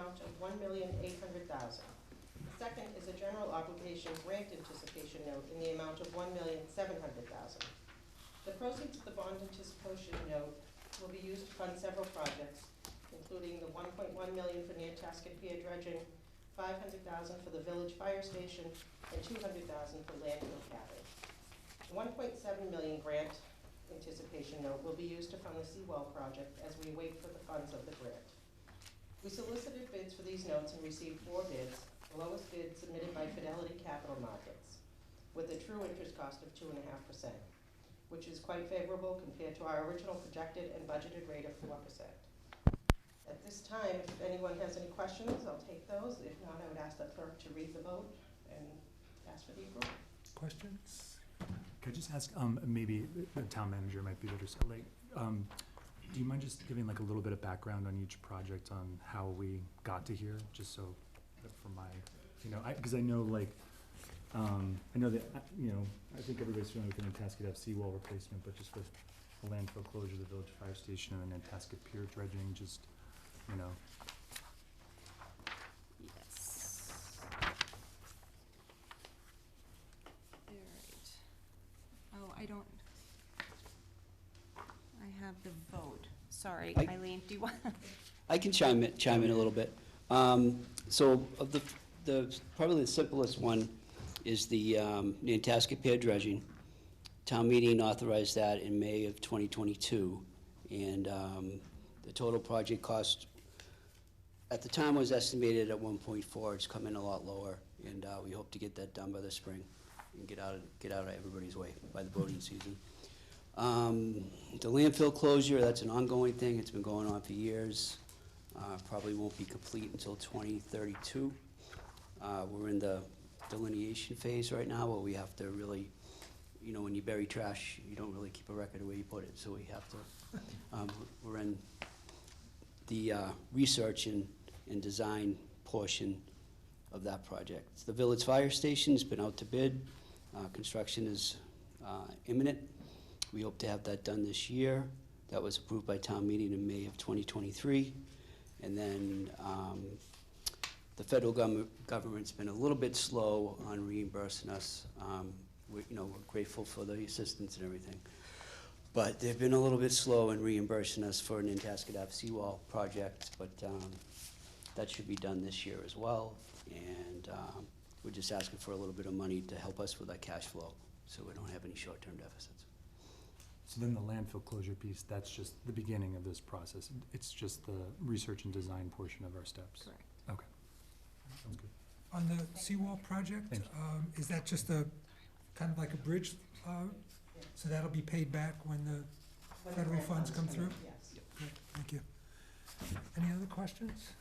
amount of $1,800,000. The second is a general obligation grant anticipation note in the amount of $1,700,000. The proceeds of the bond anticipation note will be used to fund several projects, including the $1.1 million for Nantasket Pier dredging, $500,000 for the village fire station, and $200,000 for landfill capping. The $1.7 million grant anticipation note will be used to fund the seawall project as we wait for the funds of the grant. We solicited bids for these notes and received 4 bids, the lowest bid submitted by Fidelity Capital Markets, with a true interest cost of 2.5%, which is quite favorable compared to our original projected and budgeted rate of 4%. At this time, if anyone has any questions, I'll take those. If not, I would ask the clerk to read the vote and ask for the approval. Questions? Could I just ask, maybe the town manager might be better, so like, do you mind just giving like a little bit of background on each project on how we got to here, just so that for my, because I know like, I know that, I think everybody's familiar with the Nantasket Ave seawall replacement, but just with the landfill closure, the village fire station, and the Nantasket Pier dredging, just, Yes. All right. Oh, I have the vote. Sorry, Eileen, do you want? I can chime in a little bit. So of the probably the simplest one is the Nantasket Pier dredging. Town meeting authorized that in May of 2022, and the total project cost at the time was estimated at 1.4. It's come in a lot lower, and we hope to get that done by the spring and get out of everybody's way by the boating season. The landfill closure, that's an ongoing thing. It's been going on for years. Probably won't be complete until 2032. We're in the delineation phase right now where we have to really, when you bury trash, you don't really keep a record of where you put it. So we have to, we're in the research and design portion of that project. The village fire station's been out to bid. Construction is imminent. We hope to have that done this year. That was approved by town meeting in May of 2023. And then the federal government's been a little bit slow on reimbursing us. We're grateful for the assistance and everything. But they've been a little bit slow in reimbursing us for an Nantasket Ave seawall project, but that should be done this year as well. And we're just asking for a little bit of money to help us with our cash flow so we don't have any short-term deficits. So then the landfill closure piece, that's just the beginning of this process. It's just the research and design portion of our steps. Correct. Okay. Sounds good. On the seawall project, Thank is that just a, kind of like a bridge? So that'll be paid back when the federal funds come through? Yes. Great, thank you. Any other questions?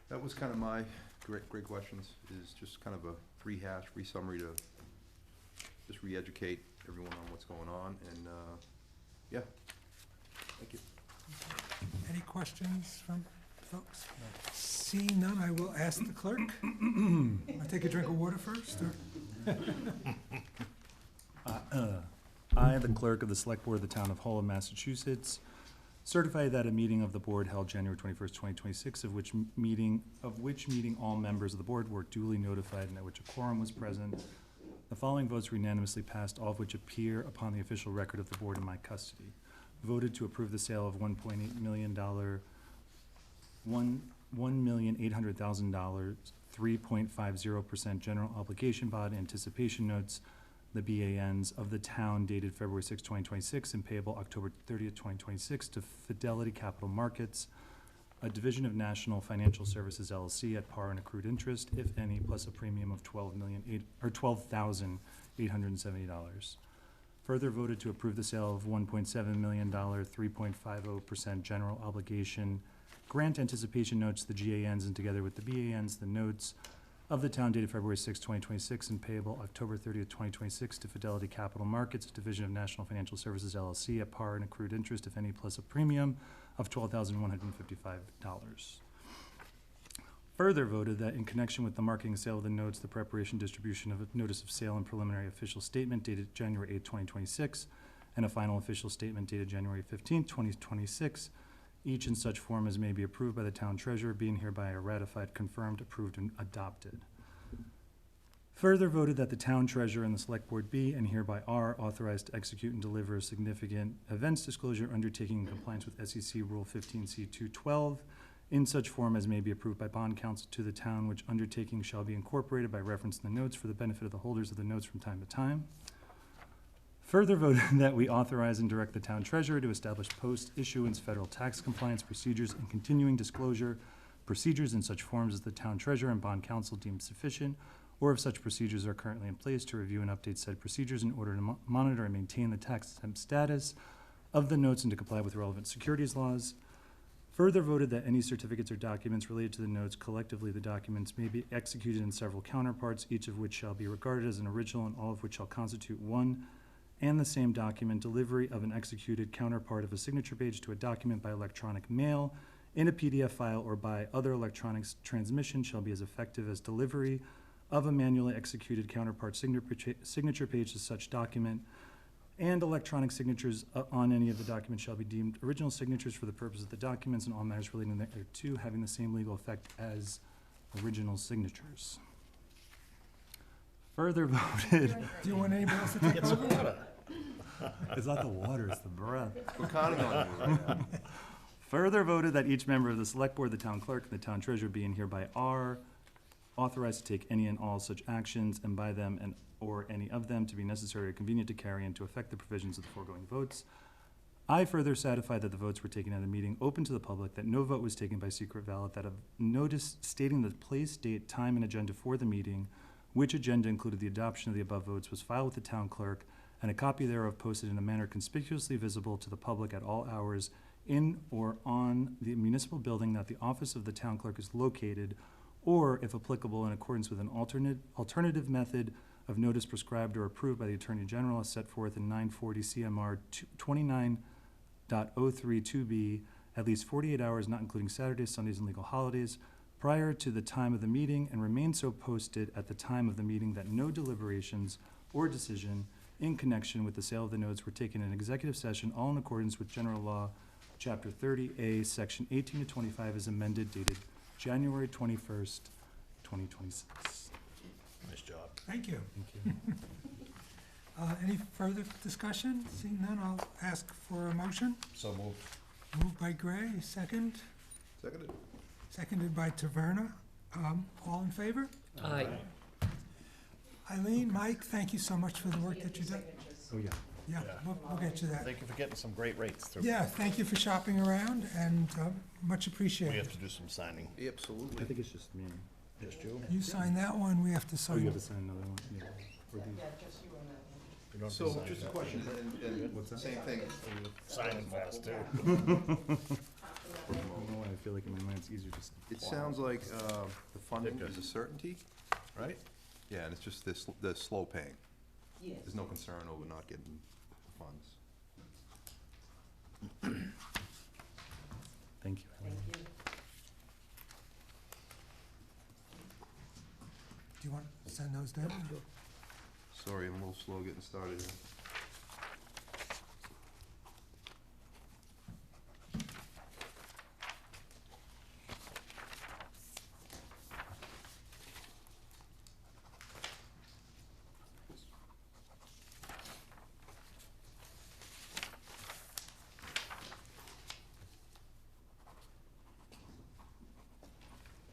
That was kind of my great questions, is just kind of a rehash, re-summary to just re-educate everyone on what's going on, and yeah, thank you. Any questions from folks? Seeing none, I will ask the clerk. I'll take a drink of water first, or? I, the clerk of the Select Board of the Town of Hull, Massachusetts, certify that a meeting of the board held January 21st, 2026, of which meeting all members of the board were duly notified and at which a quorum was present. The following votes were unanimously passed, all of which appear upon the official record of the board in my custody. Voted to approve the sale of $1.8 million, $1,800,000, 3.50% general obligation bond anticipation notes, the BANs of the town dated February 6, 2026 and payable October 30th, 2026 to Fidelity Capital Markets, a division of National Financial Services LLC at par and accrued interest, if any, plus a premium of $12,870. Further voted to approve the sale of $1.7 million, 3.50% general obligation grant anticipation notes, the GANs, and together with the BANs, the notes of the town dated February 6, 2026 and payable October 30th, 2026 to Fidelity Capital Markets, division of National Financial Services LLC at par and accrued interest, if any, plus a premium of $12,155. Further voted that in connection with the marketing and sale of the notes, the preparation distribution of a notice of sale and preliminary official statement dated January 8, 2026, and a final official statement dated January 15, 2026, each in such form as may be approved by the town treasurer, being hereby ratified, confirmed, approved, and adopted. Further voted that the town treasurer and the select board be and hereby are authorized to execute and deliver a significant events disclosure undertaking in compliance with SEC Rule 15C212 in such form as may be approved by bond counsel to the town, which undertaking shall be incorporated by reference in the notes for the benefit of the holders of the notes from time to time. Further voted that we authorize and direct the town treasurer to establish post-issuance federal tax compliance procedures and continuing disclosure procedures in such forms as the town treasurer and bond counsel deem sufficient, or if such procedures are currently in place, to review and update said procedures in order to monitor and maintain the tax exempt status of the notes and to comply with relevant securities laws. Further voted that any certificates or documents related to the notes, collectively the documents, may be executed in several counterparts, each of which shall be regarded as an original and all of which shall constitute one and the same document. Delivery of an executed counterpart of a signature page to a document by electronic mail, in a PDF file, or by other electronic transmission shall be as effective as delivery of a manually executed counterpart signature page to such document, and electronic signatures on any of the documents shall be deemed original signatures for the purpose of the documents and all matters relating thereto having the same legal effect as original signatures. Further voted, Do you want anybody else to take over? it's not the water, it's the breath. We're counting on you right now. Further voted that each member of the select board, the town clerk, and the town treasurer be and hereby are authorized to take any and all such actions and by them and or any of them to be necessary or convenient to carry and to effect the provisions of the foregoing votes. I further certify that the votes were taken at a meeting open to the public, that no vote was taken by secret ballot, that a notice stating the place, date, time, and agenda for the meeting, which agenda included the adoption of the above votes, was filed with the town clerk, and a copy thereof posted in a manner conspicuously visible to the public at all hours in or on the municipal building that the office of the town clerk is located, or, if applicable, in accordance with an alternative method of notice prescribed or approved by the Attorney General as set forth in 940 CMR 29.032B, at least 48 hours, not including Saturdays, Sundays, and legal holidays, prior to the time of the meeting, and remain so posted at the time of the meeting that no deliberations or decision in connection with the sale of the notes were taken in executive session, all in accordance with General Law, Chapter 30A, Section 18 to 25, as amended, dated January 21st, 2026. Nice job. Thank you. Thank you. Any further discussion? Seeing none, I'll ask for a motion. So moved. Moved by Gray, second. Seconded. Seconded by Taverna. All in favor? Aye. Eileen, Mike, thank you so much for the work that you did. Oh, yeah. Yeah, we'll get you that. Thank you for getting some great rates through. Yeah, thank you for shopping around, and much We appreciated. have to do some signing. Absolutely. I think it's just me. Just you? You sign that one, we have to Oh, sign. you have to sign another one? Yeah. Or these. Yeah, just you on that one. You don't have to So, sign just a that. question, and What's that? same thing. Signing fast too. I don't know why I feel like in my mind it's easier just. It sounds like the funding is a certainty, right? Yeah, and it's just the slow paying. Yes. There's no concern over not getting funds. Thank you. Thank you. Do you want to send those down? Sorry, I'm a little slow getting started here.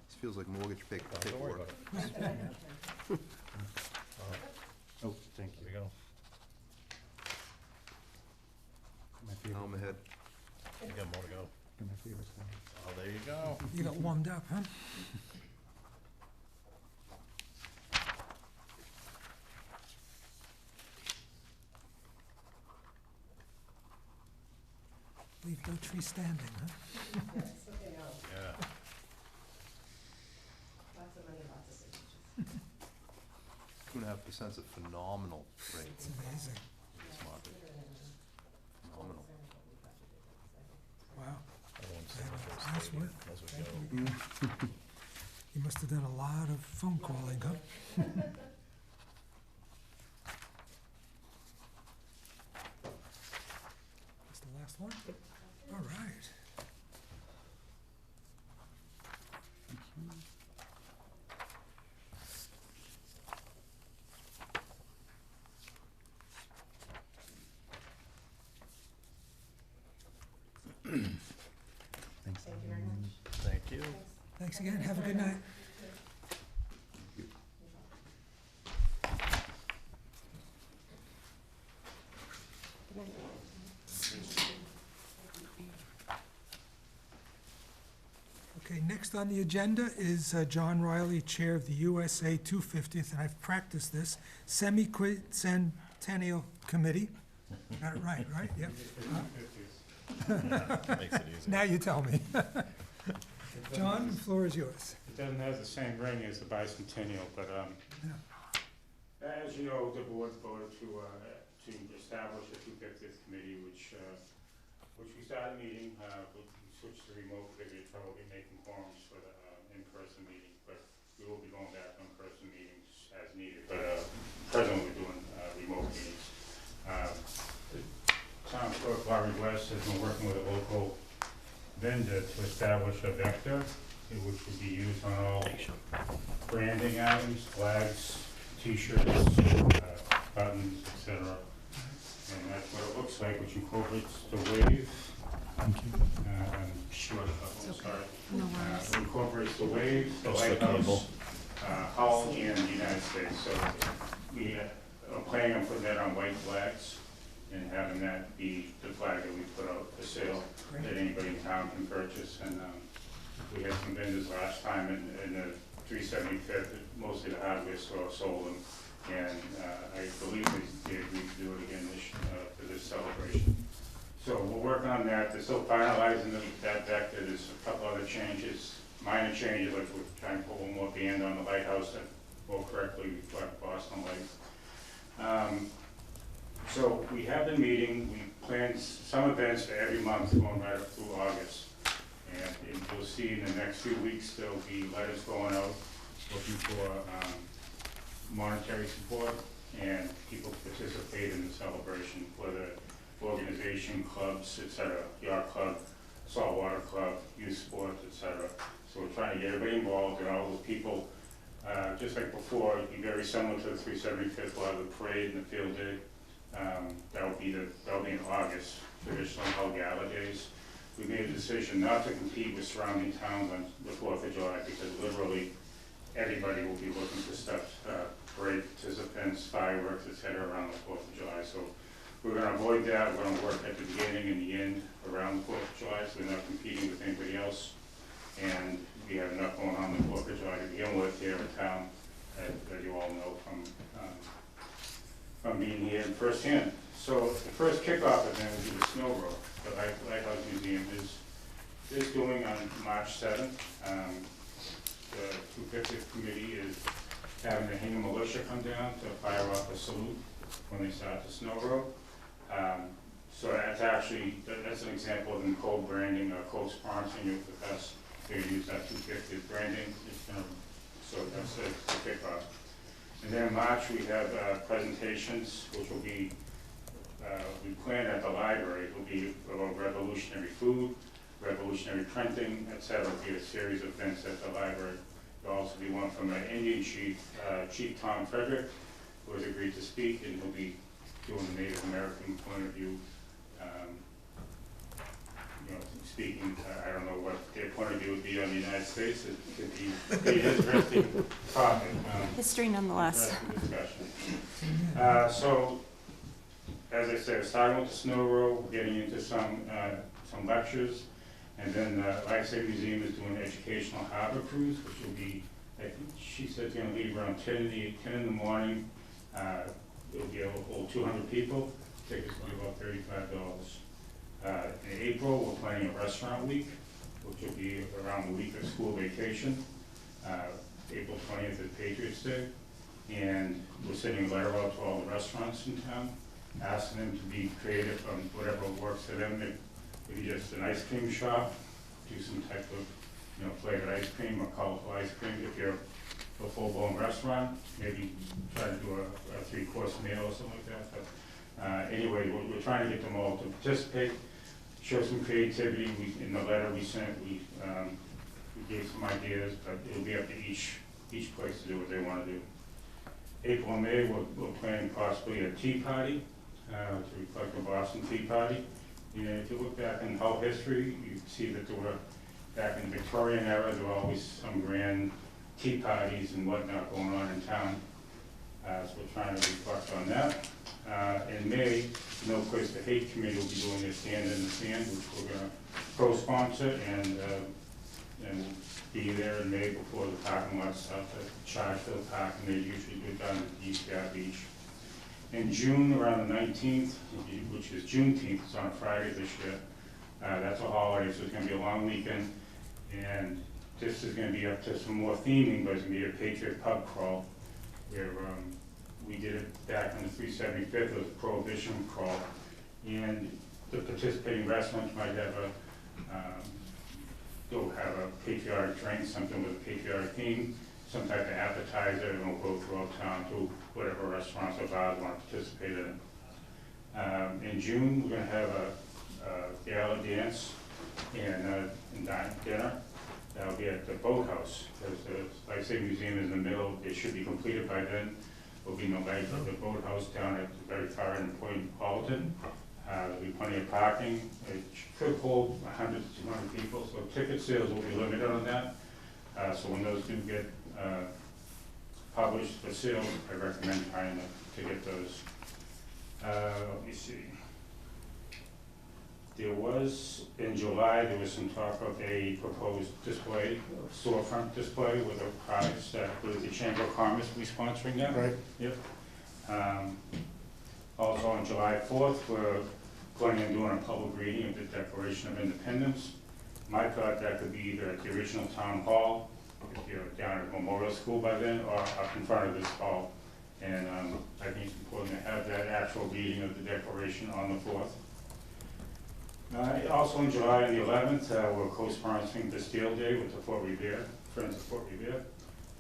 This feels like mortgage Don't worry paperwork. about it. Oh, thank There you. you go. My favorite. Home ahead. You got more to go. My favorite thing. Oh, there you go. You got warmed up, huh? Leave no tree standing, huh? Yes, I know. Yeah. Lots of money, lots of signatures. 2.5% is a phenomenal rate It's amazing. in this market. Phenomenal. Wow. Everyone's saying Yeah, this nice work. as we Thank go. you. You must have done a lot of phone calling, huh? That's the last one? All right. Thanks again, have a good night. Okay, next on the agenda is John Riley, Chair of the USA 250th, and I've practiced this, Semi-Quincentennial Committee. Got it right? Yep. Makes it easy. Now you tell me. John, the floor is yours. It doesn't have the same ring as the bicentennial, but, as you know, the board voted to establish a 250th committee, which we started meeting, we switched to remote because we had trouble making quorums for the, in-person meeting, but we will be going back to in-person meetings as needed, but, presently we're doing, remote meetings. The town clerk, Larry West, has been working with a local vendor to establish a vector, which would be used on all branding items, flags, t-shirts, buttons, etc. And that's what it looks like, which incorporates the wave. Thank you. No worries. Incorporates the wave, the Just the lighthouse, cable. Hull, and the United States. So we are planning on putting that on white flags and having that be the flag that we put out for sale that anybody in town can purchase. And we had some vendors last time in the 375th, mostly the hardware store sold them. And I believe they agreed to do it again for this celebration. So we're working on that. They're still finalizing that vector. There's a couple other changes, minor changes, like we're trying to put one more band on the lighthouse that will correctly reflect Boston Light. So we have been meeting. We planned some events for every month going right up through August. And you'll see in the next few weeks, there'll be letters going out looking for monetary support and people to participate in the celebration, whether organization, clubs, etc., yacht club, saltwater club, youth sports, etc. So we're trying to get everybody involved and all the people, just like before, it'd be very similar to the 375th, we'll have the parade and the field day. That'll be in August, traditional Hull Gala days. We made a decision not to compete with surrounding towns on the 4th of July because literally everybody will be looking for stuff, parade participants, fireworks, etc. around the 4th of July. So we're going to avoid that. We're going to work at the beginning and the end around the 4th of July, so we're not competing with anybody else. And we have enough going on the 4th of July to begin with here in town, as you all know from being here firsthand. So the first kickoff event will be the Snow Row. The Lighthouse Museum is doing on March 7th. The 250th committee is having the Hingham Militia come down to fire off a salute when they start the Snow Row. So that's actually, that's an example of them co-branding or co-sponsoring it with us. They use that 250th branding. So that's the kickoff. And then in March, we have presentations, which will be, we plan at the library. It will be about revolutionary food, revolutionary printing, etc. It'll be a series of events at the library. There'll also be one from an Indian chief, Chief Tom Frederick, who has agreed to speak, and he'll be doing the Native American point of view, speaking. I don't know what their point of view would be on the United States. It could be an interesting topic. History nonetheless. Interesting discussion. So, as I said, starting with the Snow Row, we're getting into some lectures, and then the Lifesaver Museum is doing an educational harbor cruise, which will be, I think she said it's going to leave around 10 in the morning. It'll be able to hold 200 people. Tickets will be about $35. In April, we're planning a restaurant week, which will be around the week of school vacation. April 20th is Patriots Day, and we're sending a letter out to all the restaurants in town, asking them to be creative on whatever works for them. Maybe just an ice cream shop, do some type of, flavored ice cream or colorful ice cream. If you're a full-blown restaurant, maybe try to do a 3-course meal or something like that. But anyway, we're trying to get them all to participate, show some creativity. In the letter we sent, we gave some ideas, but it'll be up to each place to do what they want to do. April and May, we're planning possibly a tea party to reflect the Boston Tea Party. If you look back in Hull history, you see that there were back in the Victorian era, there were always some grand tea parties and whatnot going on in town. So we're trying to reflect on that. In May, No Place to Hate Committee will be doing their Stand in the Sand, which we're gonna co-sponsor and we'll be there in May before the parking lots out at Chargefield Park, and they usually do it down at DCR Beach. In June, around the 19th, which is Juneteenth, it's on a Friday this year, that's a holiday, so it's gonna be a long weekend, and this is gonna be up to some more theming, but it's gonna be a Patriot Pub Crawl, where, we did it back on the 375th, it was a Prohibition Crawl, and the participating restaurants might have go have a patriotic drink, something with a patriotic theme, some type of appetizer, and we'll go throughout town to whatever restaurants or bars want to participate in. In June, we're gonna have a gala dance and dinner. That'll be at the Boathouse, because the Life Saving Museum is in the middle, it should be completed by then. There'll be no light at the Boathouse down at the very far end point, Alton. There'll be plenty of parking, it could hold 100 to 200 people, so ticket sales will be limited on that. So when those do get published for sale, I recommend trying to get those. Let me see. There was, in July, there was some talk of a proposed display, storefront display with a prize that I believe the Chamber of Commerce will be sponsoring that. Right. Yep. Also on July 4th, we're planning on doing a public reading of the Declaration of Independence. My thought that could be either at the original town hall, if you're down at Memorial School by then, or up in front of this hall. And I think it's important to have that actual reading of the Declaration on the 4th. Also in July on the 11th, we're co-sponsoring Bastille Day with the Fort Revere, Friends of Fort Revere.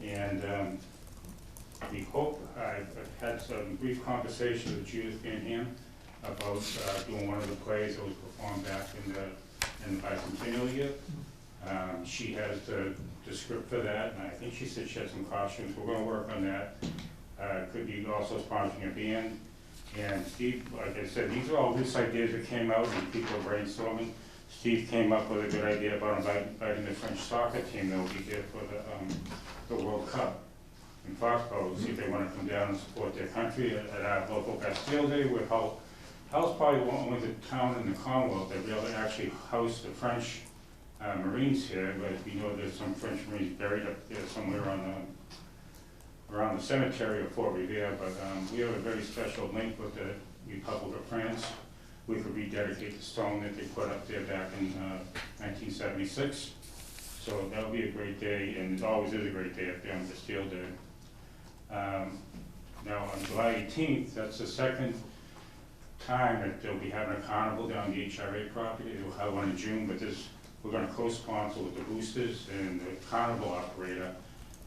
And we hope, I've had some brief conversations with Judith Van Ham about doing one of the plays that was performed back in the bicentennial year. She has the script for that, and I think she said she had some costumes. We're gonna work on that. Could be also sponsoring a band. And Steve, like I said, these are all loose ideas that came out and people are brainstorming. Steve came up with a good idea about inviting the French soccer team that will be here for the World Cup in Foxborough, see if they wanna come down and support their country at our local Bastille Day, where Hull's probably only the town in the Commonwealth that really actually house the French Marines here, but we know there's some French Marines buried up there somewhere around the cemetery of Fort Revere, but we have a very special link with the Republic of France. We could rededicate the stone that they put up there back in 1976. So that'll be a great day, and it always is a great day up there on Bastille Day. Now on July 18th, that's the second time that they'll be having a carnival down the HRA property. They'll have one in June, but we're gonna co-sponsor with the Boosters and the carnival operator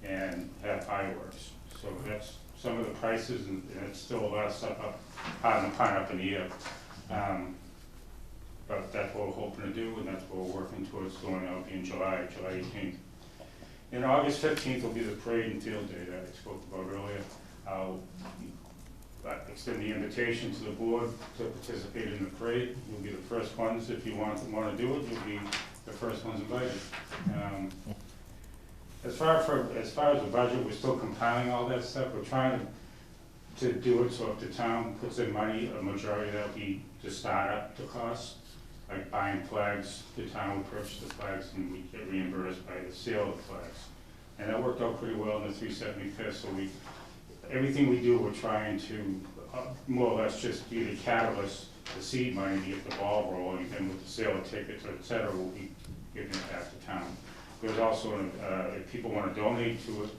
and have fireworks. So that's some of the prices, and it's still a lot of stuff up in the air. But that's what we're hoping to do, and that's what we're working towards doing. That'll be in July 18th. And August 15th will be the parade and field day that I spoke about earlier. I'll extend the invitation to the board to participate in the parade. You'll be the first ones, if you want to do it, you'll be the first ones invited. As far as the budget, we're still compiling all that stuff. We're trying to do it so if the town puts in money, a majority of that will be to start up the cost. Like buying flags, the town would purchase the flags and we get reimbursed by the sale of the flags. And that worked out pretty well in the 375th, so everything we do, we're trying to more or less just be the catalyst, the seed money to get the ball rolling, and with the sale of tickets, et cetera, we'll be giving it back to town. There's also, if people want to donate to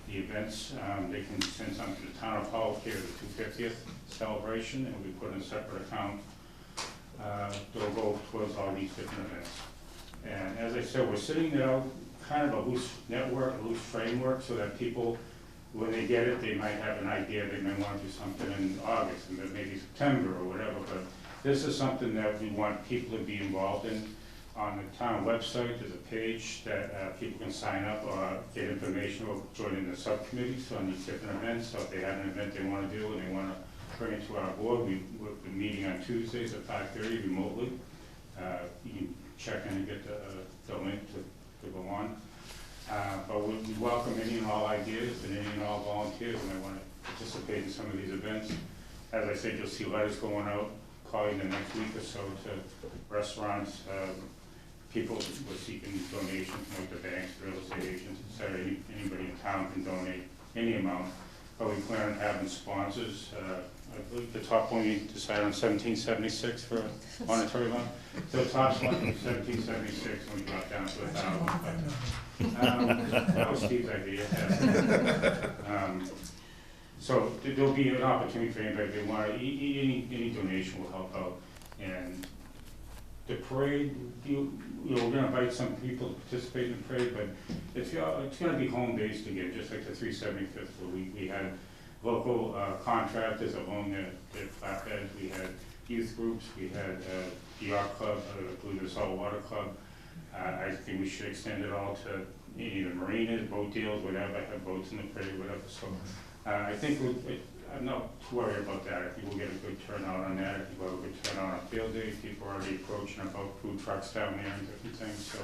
the events, they can send something to the town of Hull here at the 250th celebration, and we put in a separate account. They'll go towards all these different events. And as I said, we're sitting there kind of a loose network, a loose framework, so that people, when they get it, they might have an idea, they may want to do something in August, and then maybe September or whatever, but this is something that we want people to be involved in. On the town website, there's a page that people can sign up or get information or join in the subcommittees on these different events. So if they have an event they want to do and they want to bring it to our board, we're meeting on Tuesdays at 5:30 remotely. You can check in and get the the link to go on. But we welcome any and all ideas and any and all volunteers who may want to participate in some of these events. As I said, you'll see letters going out probably in the next week or so to restaurants, people who are seeking donations, like the banks, real estate agents, et cetera. Anybody in town can donate any amount. But we plan on having sponsors. I believe the top one we decided on 1776 for a monetary loan. So the top one was 1776 when we got down to 1,000. That was Steve's idea. So there'll be an opportunity for anybody they want. Any donation will help out. And the parade, we're gonna invite some people to participate in the parade, but it's gonna be home-based again, just like the 375th, where we had local contractors along their flatbeds. We had youth groups, we had the yacht club, I believe the saltwater club. I think we should extend it all to either marinas, boat deals, whatever, have boats in the parade, whatever. So I think I'm not too worried about that. I think we'll get a good turnout on that. I think we'll have a good turnout on field day. People are already approaching about food trucks down there and different things. So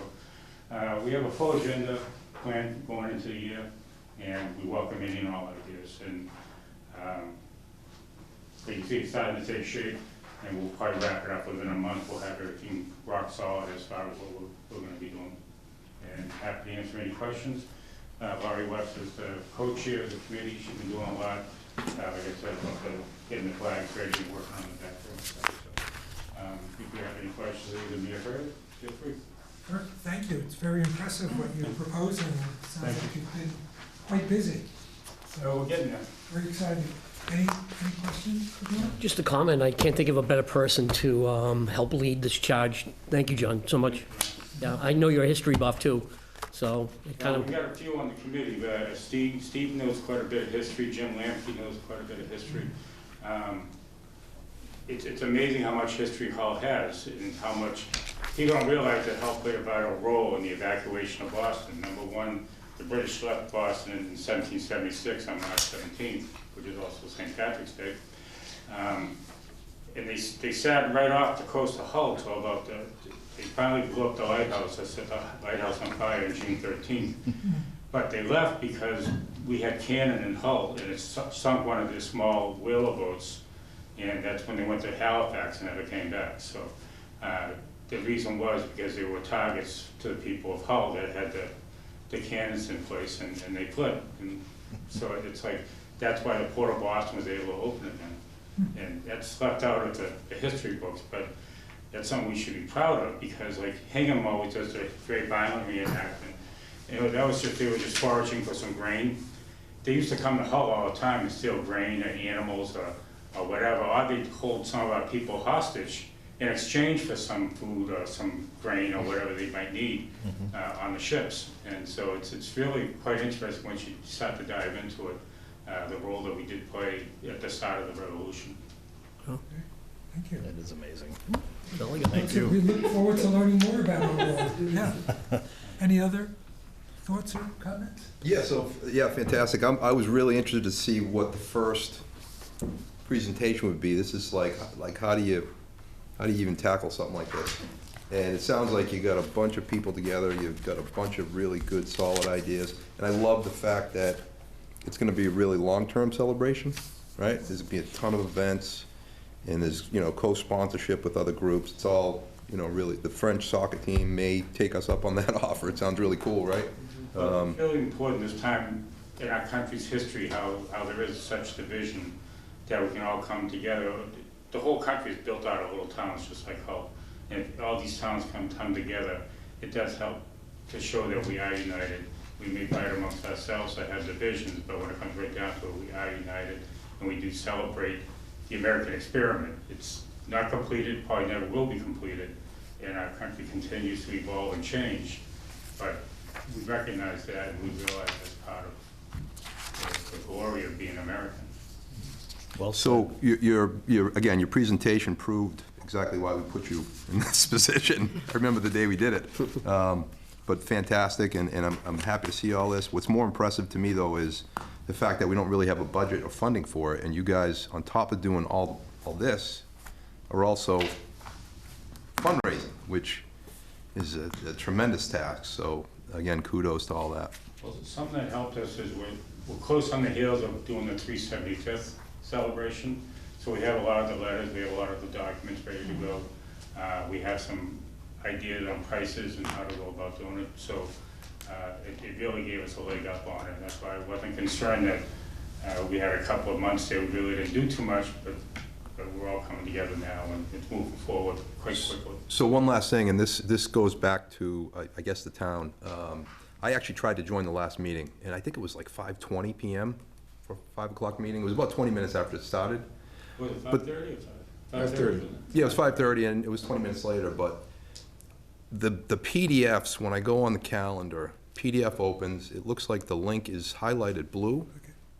we have a full agenda planned going into the year, and we welcome any and all ideas. And but you see it's starting to take shape, and we'll probably wrap it up within a month. We'll have everything rock solid as far as what we're going to be doing. And happy to answer any questions. Laurie West is the co-chair of the committee. She's been doing a lot. Like I said, about getting the flags ready and working on the background stuff. So, if you have any questions, either me or her, feel free. Kirk, thank you. It's very impressive what you're proposing. It sounds like you've been quite busy. So we're getting there. Very excited. Any questions for John? Just a comment, I can't think of a better person to help lead this charge. Thank you, John, so much. Yeah, I know you're a history buff too, so it kind Well, of, we got a few on the committee, but Steve knows quite a bit of history, Jim Lamke knows quite a bit of history. It's amazing how much history Hull has and how much, people don't realize that Hull played a vital role in the evacuation of Boston. Number one, the British left Boston in 1776 on March 17th, which is also St. Patrick's Day. And they sat right off the coast of Hull till about they finally blew up the lighthouse. They set the lighthouse on fire on June 13th. But they left because we had cannon in Hull, and it sunk one of the small whaler boats, and that's when they went to Halifax and never came back. So the reason was because they were targets to the people of Hull that had the cannons in place, and they fled. And so it's like, that's why the Port of Boston was able to open again. And that's left out of the history books, but that's something we should be proud of, because like Hingham always does a very violent reenactment. You know, that was just, they were just foraging for some grain. They used to come to Hull all the time and steal grain or animals or whatever, or they'd hold some of our people hostage in exchange for some food or some grain or whatever they might need on the ships. And so it's really quite interesting once you start to dive into it, the role that we did play at the start of the revolution. Thank you. That is amazing. really good. Thank you. We look forward to learning more about our world. Yeah. Any other thoughts or comments? Yeah, so, yeah, fantastic. I was really interested to see what the first presentation would be. This is like how do you even tackle something like this? And it sounds like you got a bunch of people together, you've got a bunch of really good, solid ideas. And I love the fact that it's gonna be a really long-term celebration, right? There's gonna be a ton of events, and there's, co-sponsorship with other groups. It's all, really, the French soccer team may take us up on that offer. It sounds really cool, right? Well, it's really important this time in our country's history how there is such division that we can all come together. The whole country is built out of little towns, just like Hull. And if all these towns come together, it does help to show that we are united. We may fight amongst ourselves that have divisions, but when it comes right down to it, we are united, and we do celebrate the American experiment. It's not completed, probably never will be completed, and our country continues to evolve and change. But we recognize that, and we realize that's part of the glory of being American. Well, So again, your presentation proved exactly why we put you in this position. I remember the day we did it. But fantastic, and I'm happy to see all this. What's more impressive to me, though, is the fact that we don't really have a budget or funding for it, and you guys, on top of doing all this, are also fundraising, which, is a tremendous task, so again, kudos to all that. Well, something that helped us is we're close on the heels of doing the 375th celebration. So we have a lot of the letters, we have a lot of the documents ready to go. We have some ideas on prices and how to go about doing it. So it really gave us a leg up on it. And that's why I wasn't concerned that we had a couple of months there. We really didn't do too much, but we're all coming together now and it's moving forward quite quickly. So one last thing, and this goes back to, I guess, the town. I actually tried to join the last meeting, and I think it was like 5:20 PM for 5 o'clock meeting. It was about 20 minutes after it started. Was it But- 5:30 or 5? 5:30. Yeah, it was 5:30, and it was 20 minutes later, but the PDFs, when I go on the calendar, PDF opens, it looks like the link is highlighted blue,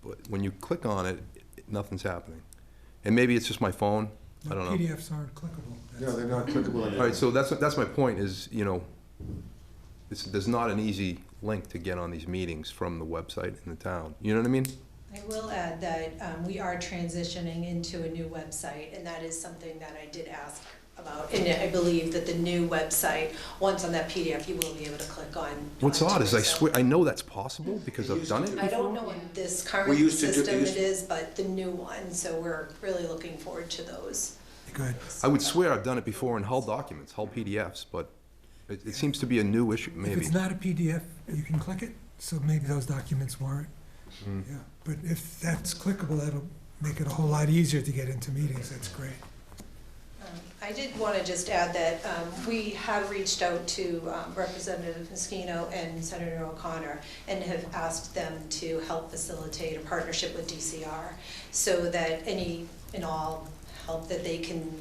but when you click on it, nothing's happening. And maybe it's just my phone, I don't know. PDFs aren't clickable. Yeah, they're not clickable All right, so that's my point is, there's not an easy link to get on these meetings from the website in the town. You know what I mean? I will add that we are transitioning into a new website, and that is something that I did ask about. And I believe that the new website, once on that PDF, you will be able to click on. What's onto odd is it, I so- swear, I know that's possible because I've done it I don't before. know in this We current used to do- system used- it is, but the new one, so we're really looking forward to those. Good. I would swear I've done it before in Hull documents, Hull PDFs, but it seems to be a new issue, If maybe. it's not a PDF, you can click it, so maybe those documents weren't. Mm. Yeah, but if that's clickable, that'll make it a whole lot easier to get into meetings, that's great. I did want to just add that we have reached out to Representative Mosquito and Senator O'Connor and have asked them to help facilitate a partnership with DCR so that any and all help that they can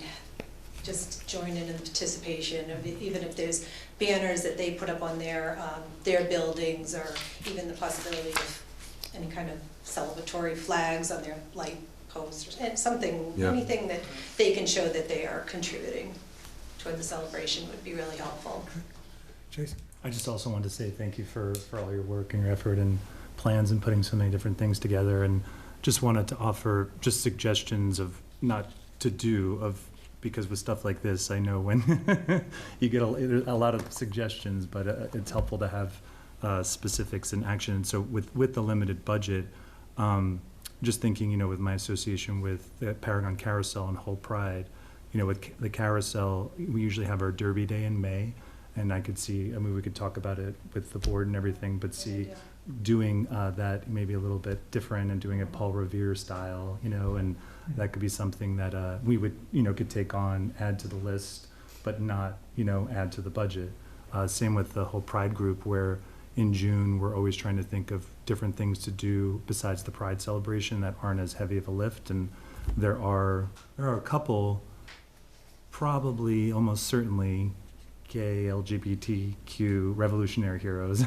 just join in the participation, even if there's banners that they put up on their buildings, or even the possibility of any kind of celebratory flags on their light posts, and something, Yeah. anything that they can show that they are contributing toward the celebration would be really helpful. Jason? I just also wanted to say thank you for all your work and your effort and plans and putting so many different things together, and just wanted to offer just suggestions of not to do of, because with stuff like this, I know when you get a lot of suggestions, but it's helpful to have specifics and action. And so with the limited budget, just thinking, with my association with the Paragon Carousel and Whole Pride, with the carousel, we usually have our Derby Day in May, and I could see, we could talk about it with the board and everything, but see doing that maybe a little bit different and doing it Paul Revere style, and that could be something that we would, could take on, add to the list, but not, add to the budget. Same with the whole Pride group, where in June, we're always trying to think of different things to do besides the Pride celebration that aren't as heavy of a lift, and there are a couple, probably almost certainly gay, LGBTQ revolutionary heroes.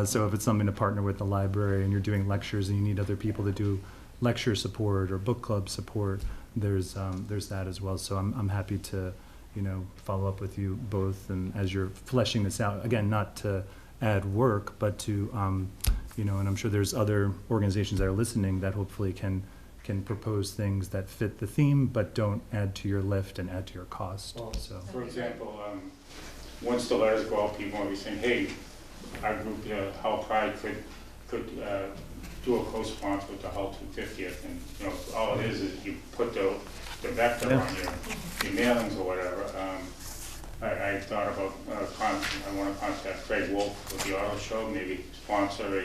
So if it's something to partner with the library and you're doing lectures and you need other people to do lecture support or book club support, there's that as well. So I'm happy to, follow up with you both, and as you're fleshing this out, again, not to add work, but to, and I'm sure there's other organizations that are listening that hopefully can propose things that fit the theme, but don't add to your lift and add to your cost, Well, so. For example, once the letters go out, people will be saying, hey, our group, Hull Pride could do a co-sponsor with the Hull 250th, and, all it is you put the vector Yeah. on your mailings or whatever. I thought about, I want to contact Craig Wolf with the auto show, maybe sponsor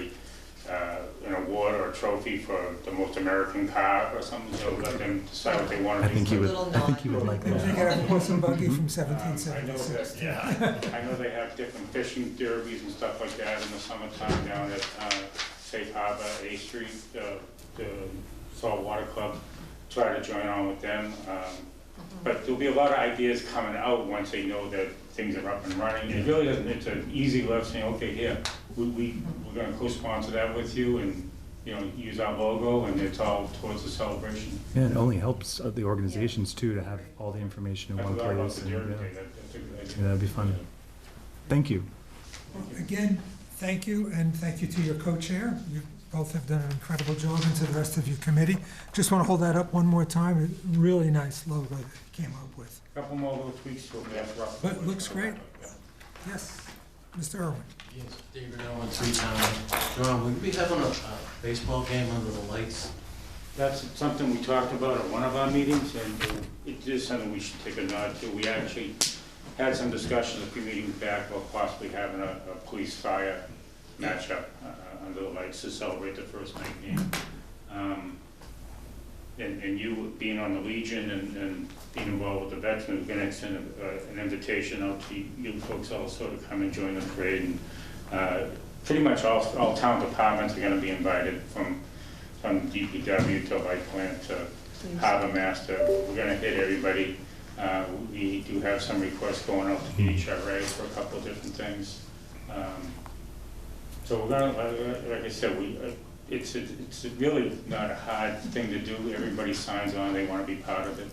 an award or a trophy for the most American car or something, so let them decide what they want to I do. think you would, Little I think you would nod. like If you that. get a horse and buggy from I know 1776. that, I know they have different fishing derbies and stuff like that in the summertime down at Safe Harbor, A Street, the Saltwater Club. Try to join on with them. But there'll be a lot of ideas coming out once they know that things are up and running. It really doesn't, it's an easy lift saying, okay, here, we're gonna co-sponsor that with you and, use our logo, and it's all towards the celebration. Yeah, it only helps the organizations too, to have all the information in I one forgot about place, the and, Derby yeah. Day, that's a good idea. Yeah, that'd be fun. Thank you. Again, thank you, and thank you to your co-chair. You both have done an incredible job, and to the rest of your committee. Just want to hold that up one more time. A really nice logo that you came up with. Couple more little tweaks to it, that's rough. But it looks great. Yes, Mr. Irwin. Yes, David Owen, Freetown. John, will we be having a baseball game under the lights? That's something we talked about at one of our meetings, and it is something we should take a nod to. We actually had some discussion a few meetings back about possibly having a police-fire matchup under the lights to celebrate the first night game. And you being on the Legion and being involved with the veterans, we're gonna extend an invitation out to you folks also to come and join the parade. And pretty much all town departments are gonna be invited, from DPW to Light Plant to Harbor Master. We're gonna hit everybody. We do have some requests going out to HRA for a couple of different things. So we're gonna, like I said, it's really not a hard thing to do. Everybody signs on, they wanna be part of it.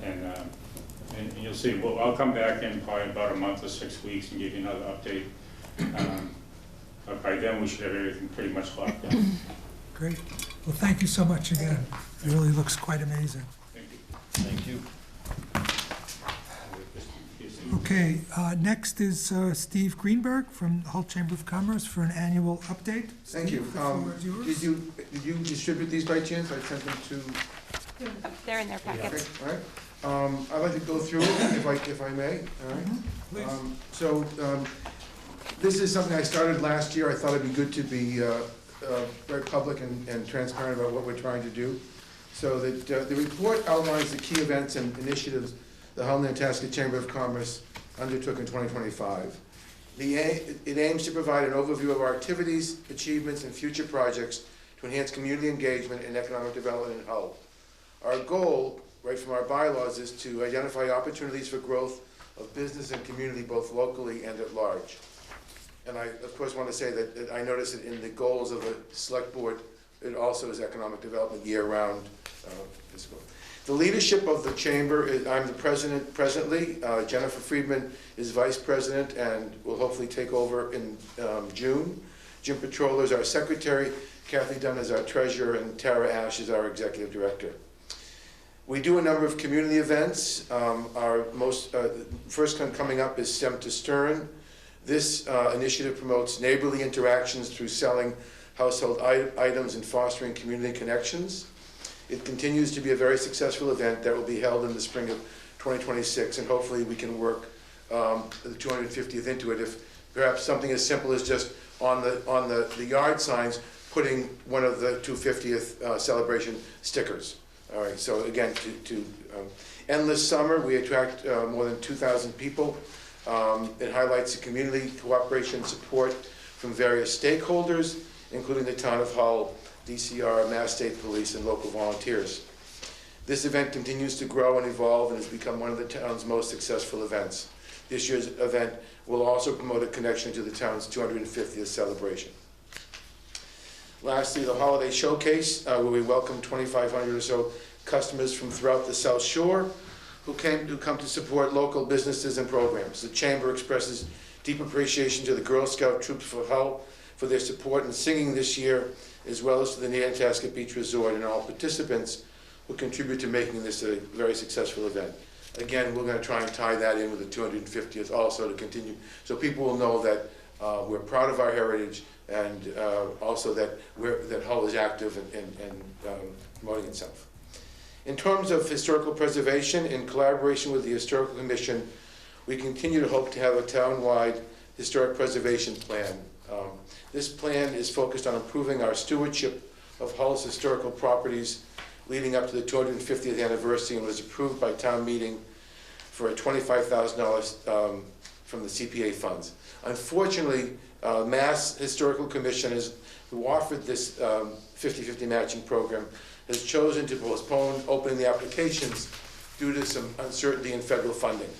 And you'll see, well, I'll come back in probably about a month or 6 weeks and give you another update. But by then, we should have everything pretty much locked down. Great. Well, thank you so much again. It really looks quite amazing. Thank you. Thank you. Okay, next is Steve Greenberg from the Hull Chamber of Commerce for an annual update. Thank you. Steve, the floor is yours. Did you distribute these by chance? I sent them to, They're in their okay, packets. all right. I'd like to go through it if I may, all right? Please. So, this is something I started last year. I thought it'd be good to be very public and transparent about what we're trying to do. So that the report outlines the key events and initiatives the Hull Nantasket Chamber of Commerce undertook in 2025. It aims to provide an overview of our activities, achievements, and future projects to enhance community engagement and economic development in Hull. Our goal, right from our bylaws, is to identify opportunities for growth of business and community both locally and at large. And I, of course, want to say that I noticed that in the goals of the select board, it also is economic development year-round. The leadership of the chamber, I'm the president presently. Jennifer Friedman is vice president and will hopefully take over in June. Jim Petrola is our secretary. Kathy Dunn is our treasurer, and Tara Ash is our executive director. We do a number of community events. Our most first one coming up is Stem to Stern. This initiative promotes neighborly interactions through selling household items and fostering community connections. It continues to be a very successful event that will be held in the spring of 2026, and hopefully we can work the 250th into it. If perhaps something as simple as just on the yard signs, putting one of the 250th celebration stickers. All right, so again, to Endless Summer, we attract more than 2,000 people. It highlights the community cooperation support from various stakeholders, including the town of Hull, DCR, Mass State Police, and local volunteers. This event continues to grow and evolve and has become one of the town's most successful events. This year's event will also promote a connection to the town's 250th celebration. Lastly, the Holiday Showcase, where we welcome 2,500 or so customers from throughout the South Shore who come to support local businesses and programs. The Chamber expresses deep appreciation to the Girl Scout troops for Hull for their support in singing this year, as well as to the Nantasket Beach Resort and all participants who contribute to making this a very successful event. Again, we're going to try and tie that in with the 250th also to continue, so people will know that we're proud of our heritage, and also that Hull is active and promoting itself. In terms of historical preservation, in collaboration with the Historical Commission, we continue to hope to have a town-wide historic preservation plan. This plan is focused on improving our stewardship of Hull's historical properties leading up to the 250th anniversary, and was approved by town meeting for a $25,000 from the CPA funds. Unfortunately, Mass Historical Commission, who offered this 50-50 matching program, has chosen to postpone opening the applications due to some uncertainty in federal funding.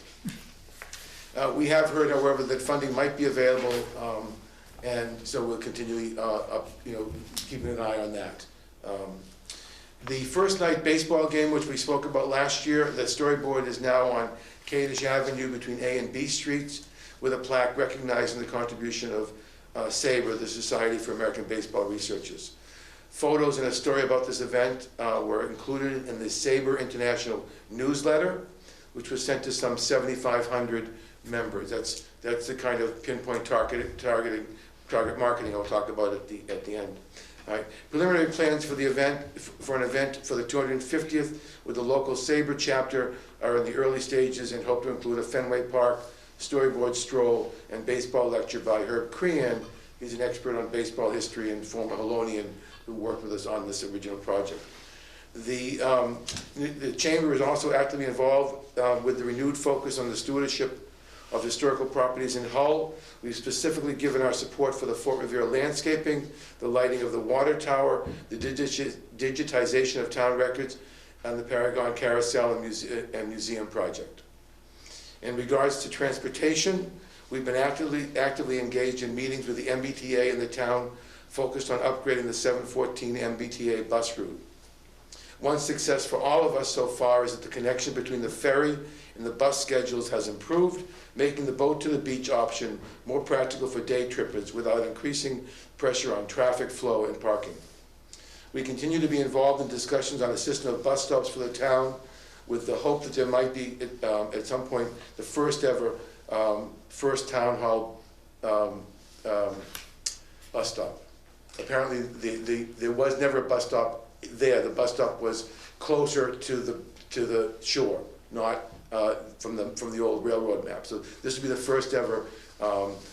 We have heard, however, that funding might be available, and so we'll continually, keeping an eye on that. The first night baseball game, which we spoke about last year, the storyboard is now on Cadish Avenue between A and B Streets, with a plaque recognizing the contribution of SABRE, the Society for American Baseball Researchers. Photos and a story about this event were included in the SABRE International newsletter, which was sent to some 7,500 members. That's That's the kind of pinpoint target marketing I'll talk about at the end. All right. Preliminary plans for the event, for an event for the 250th with the local Sabre chapter are in the early stages and hope to include a Fenway Park storyboard stroll and baseball lecture by Herb Crean. He's an expert on baseball history and former Holonian who worked with us on this original project. The Chamber is also actively involved with the renewed focus on the stewardship of historical properties in Hull. We've specifically given our support for the Fort Revere landscaping, the lighting of the water tower, the digitization of town records, and the Paragon Carousel and Museum project. In regards to transportation, we've been actively engaged in meetings with the MBTA and the town focused on upgrading the 714 MBTA bus route. One success for all of us so far is that the connection between the ferry and the bus schedules has improved, making the boat to the beach option more practical for day trippers without increasing pressure on traffic flow and parking. We continue to be involved in discussions on a system of bus stops for the town with the hope that there might be, at some point, the first ever first town hall bus stop. Apparently, there was never a bus stop there. The bus stop was closer to the shore, not from the old railroad map. So this would be the first ever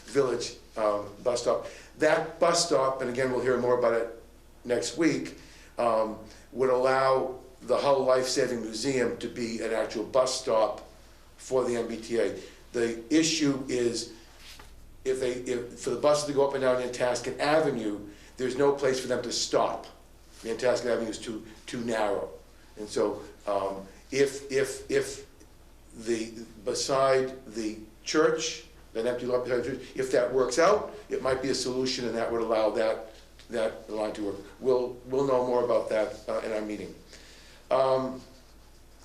village bus stop. That bus stop, and again we'll hear more about it next week, would allow the Hull Life-Saving Museum to be an actual bus stop for the MBTA. The issue is for the buses to go up and down Nantasket Avenue, there's no place for them to stop. Nantasket Avenue is too narrow, and so if beside the church, that empty lot beside the church, if that works out, it might be a solution, and that would allow that line to work. We'll know more about that in our meeting.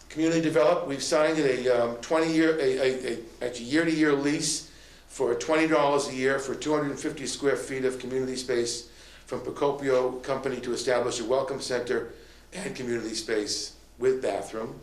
Community develop. We've signed a 20-year, actually year-to-year lease for $20 a year for 250 square feet of community space from Procopio Company to establish a welcome center and community space with bathroom.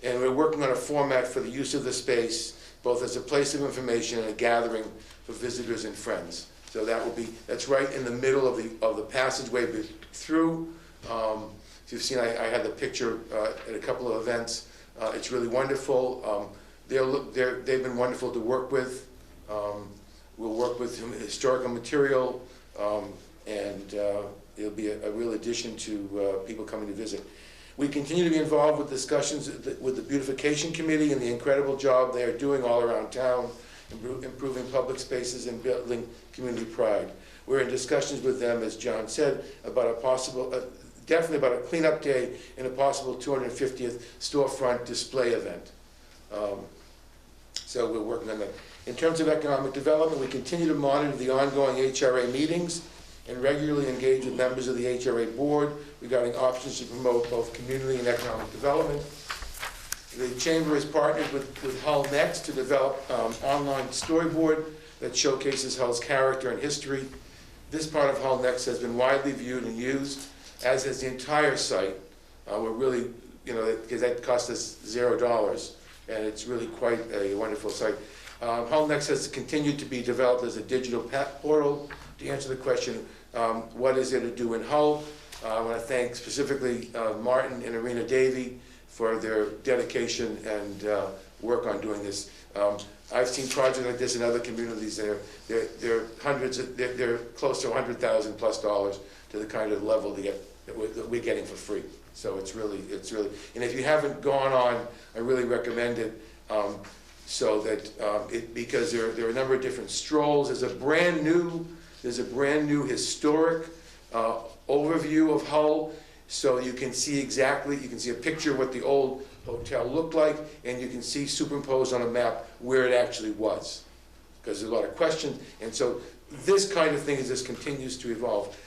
And we're working on a format for the use of the space, both as a place of information and a gathering for visitors and friends. So that's right in the middle of the passageway through. If you've seen, I had the picture at a couple of events. It's really wonderful. They've been wonderful to work with. We'll work with historical material, and it'll be a real addition to people coming to visit. We continue to be involved with discussions with the Beautification Committee and the incredible job they are doing all around town, improving public spaces and building community pride. We're in discussions with them, as John said, about a possible, definitely about a cleanup day and a possible 250th storefront display event. So we're working on that. In terms of economic development, we continue to monitor the ongoing HRA meetings and regularly engage with members of the HRA board regarding options to promote both community and economic development. The Chamber has partnered with Hull Next to develop online storyboard that showcases Hull's character and history. This part of Hull Next has been widely viewed and used, as has the entire site. We're really, because that cost us $0, and it's really quite a wonderful site. Hull Next has continued to be developed as a digital portal. To answer the question, what is there to do in Hull? I want to thank specifically Martin and Arena Davey for their dedication and work on doing this. I've seen projects like this in other communities. They're close to $100,000 plus to the kind of level that we're getting for free. So it's really, and if you haven't gone on, I really recommend it. So that because there are a number of different strolls. There's a brand new historic overview of Hull, so you can see a picture of what the old hotel looked like, and you can see superimposed on a map where it actually was, because there's a lot of questions, and so this kind of thing just continues to evolve.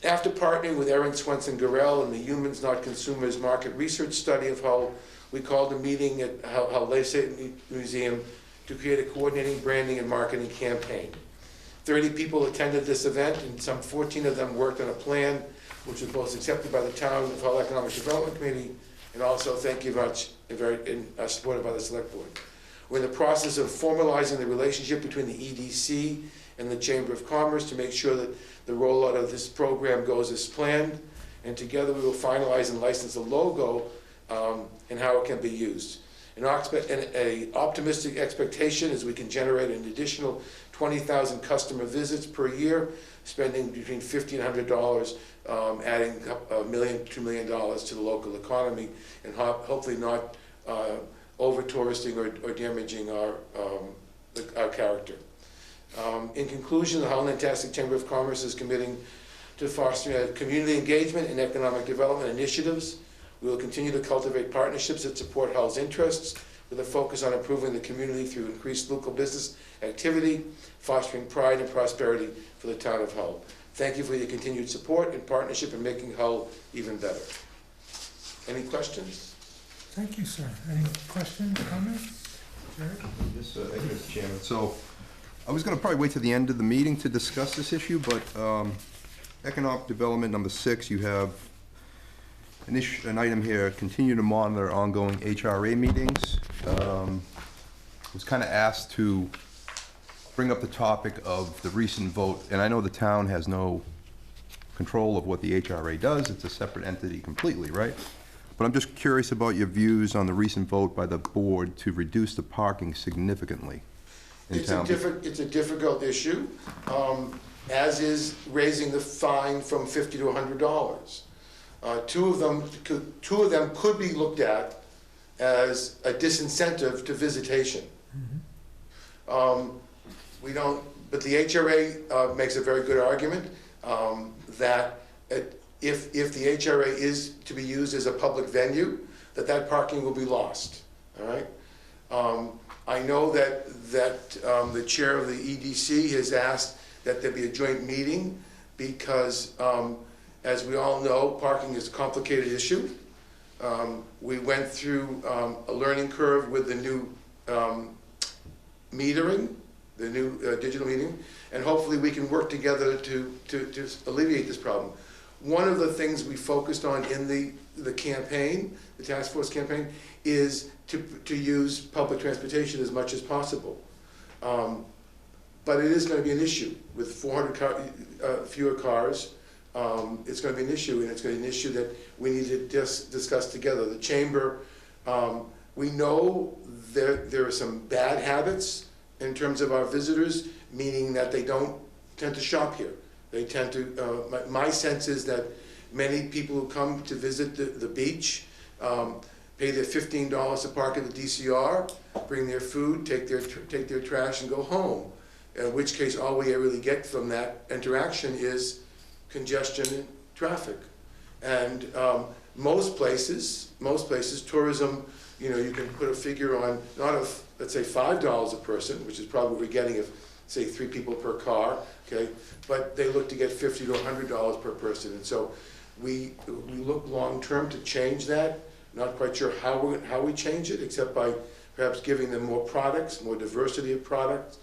After partnering with Erin Swenson Gorell and the Humans Not Consumers market research study of Hull, we called a meeting at Hull Life-Saving Museum to create a coordinating branding and marketing campaign. 30 people attended this event, and some 14 of them worked on a plan, which was both accepted by the town of Hull Economic Development Committee, and also, thank you very much, supported by the Select Board. We're in the process of formalizing the relationship between the EDC and the Chamber of Commerce to make sure that the rollout of this program goes as planned. And together we will finalize and license a logo and how it can be used. An optimistic expectation is we can generate an additional 20,000 customer visits per year, spending between $50 and $100, adding $1 million, $2 million to the local economy, and hopefully not over-touristing or damaging our character. In conclusion, the Howell Nantasket Chamber of Commerce is committing to fostering community engagement and economic development initiatives. We will continue to cultivate partnerships that support Hull's interests with a focus on improving the community through increased local business activity, fostering pride and prosperity for the town of Hull. Thank you for your continued support and partnership in making Hull even better. Any questions? Thank you, sir. Any questions, comments? Jerry? Yes, thank you, Mr. Chairman. So, I was gonna probably wait till the end of the meeting to discuss this issue, but, economic development number 6, you have an item here, continue to monitor ongoing HRA meetings. Was kinda asked to bring up the topic of the recent vote, and I know the town has no control of what the HRA does, it's a separate entity completely, right? But I'm just curious about your views on the recent vote by the board to reduce the parking significantly in town. It's a difficult issue, as is raising the fine from $50 to $100. Two of them could be looked at as a disincentive to visitation. We don't, but the HRA makes a very good argument that if the HRA is to be used as a public venue, that parking will be lost, all right? I know that the chair of the EDC has asked that there be a joint meeting because, as we all know, parking is a complicated issue. We went through a learning curve with the new metering, the new digital metering, and hopefully we can work together to alleviate this problem. One of the things we focused on in the campaign, the task force campaign, is to use public transportation as much as possible. But it is going to be an issue with 400 fewer cars. It's going to be an issue, and it's going to be an issue that we need to discuss together. The chamber, we know there are some bad habits in terms of our visitors, meaning that they don't tend to shop here. They tend to, my sense is that many people who come to visit the beach pay their $15 to park at the DCR, bring their food, take their trash and go home. In which case, all we really get from that interaction is congestion and traffic. And most places, tourism, you know, you can put a figure on, not of, let's say, $5 a person, which is probably what we're getting if, say, 3 people per car, okay? But they look to get $50 to $100 per person. And so we look long-term to change that. Not quite sure how we change it, except by perhaps giving them more products, more diversity of products.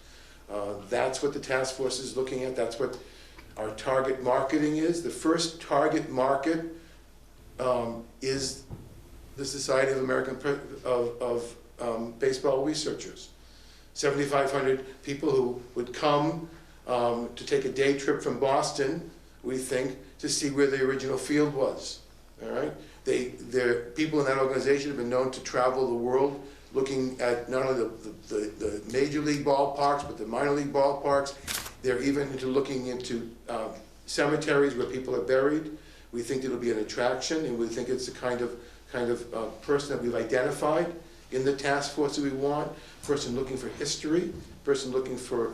That's what the task force is looking at. That's what our target marketing is. The first target market is the Society of American Baseball Researchers. 7,500 people who would come to take a day trip from Boston, we think, to see where the original field was. All right? People in that organization have been known to travel the world looking at not only the major league ballparks, but the minor league ballparks. They're even into looking into cemeteries where people are buried. We think it'll be an attraction, and we think it's the kind of person that we've identified in the task force that we want. Person looking for history, person looking for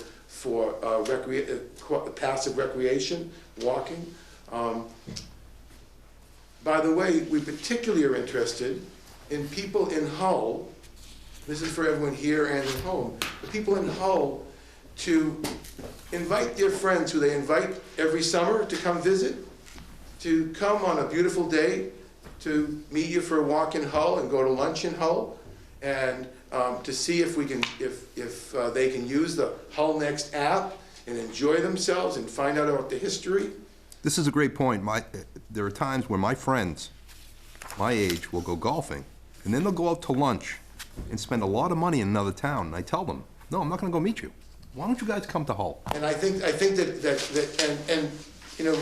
passive recreation, walking. By the way, we particularly are interested in people in Hull. This is for everyone here and at home. The people in Hull to invite their friends who they invite every summer to come visit, to come on a beautiful day, to meet you for a walk in Hull and go to lunch in Hull, and to see if we can, if they can use the Hull Next app and enjoy themselves and find out about the history. This is a great point. There are times when my friends, my age, will go golfing, and then they'll go out to lunch and spend a lot of money in another town, and I tell them, no, I'm not gonna go meet you. Why don't you guys come to Hull? And I think that, you know,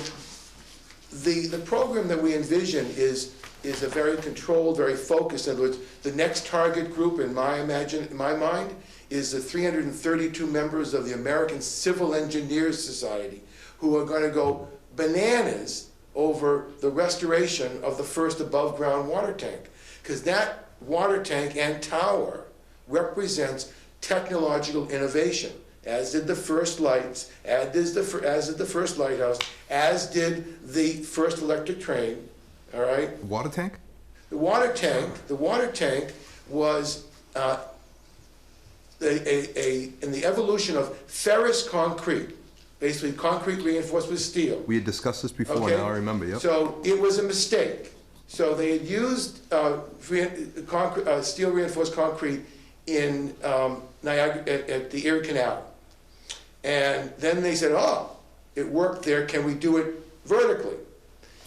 the program that we envision is a very controlled, very focused. In other words, the next target group in my mind is the 332 members of the American Civil Engineers Society who are gonna go bananas over the restoration of the first above-ground water tank. Because that water tank and tower represents technological innovation, as did the first lights, as did the first lighthouse, as did the first electric train, all right? Water tank? The water tank was in the evolution of ferrous concrete, basically concrete reinforced with steel. We had discussed this before, Okay. now I remember, yep. So it was a mistake. So they had used steel reinforced concrete in Niagara, at the Erie Canal. And then they said, oh, it worked there, can we do it vertically?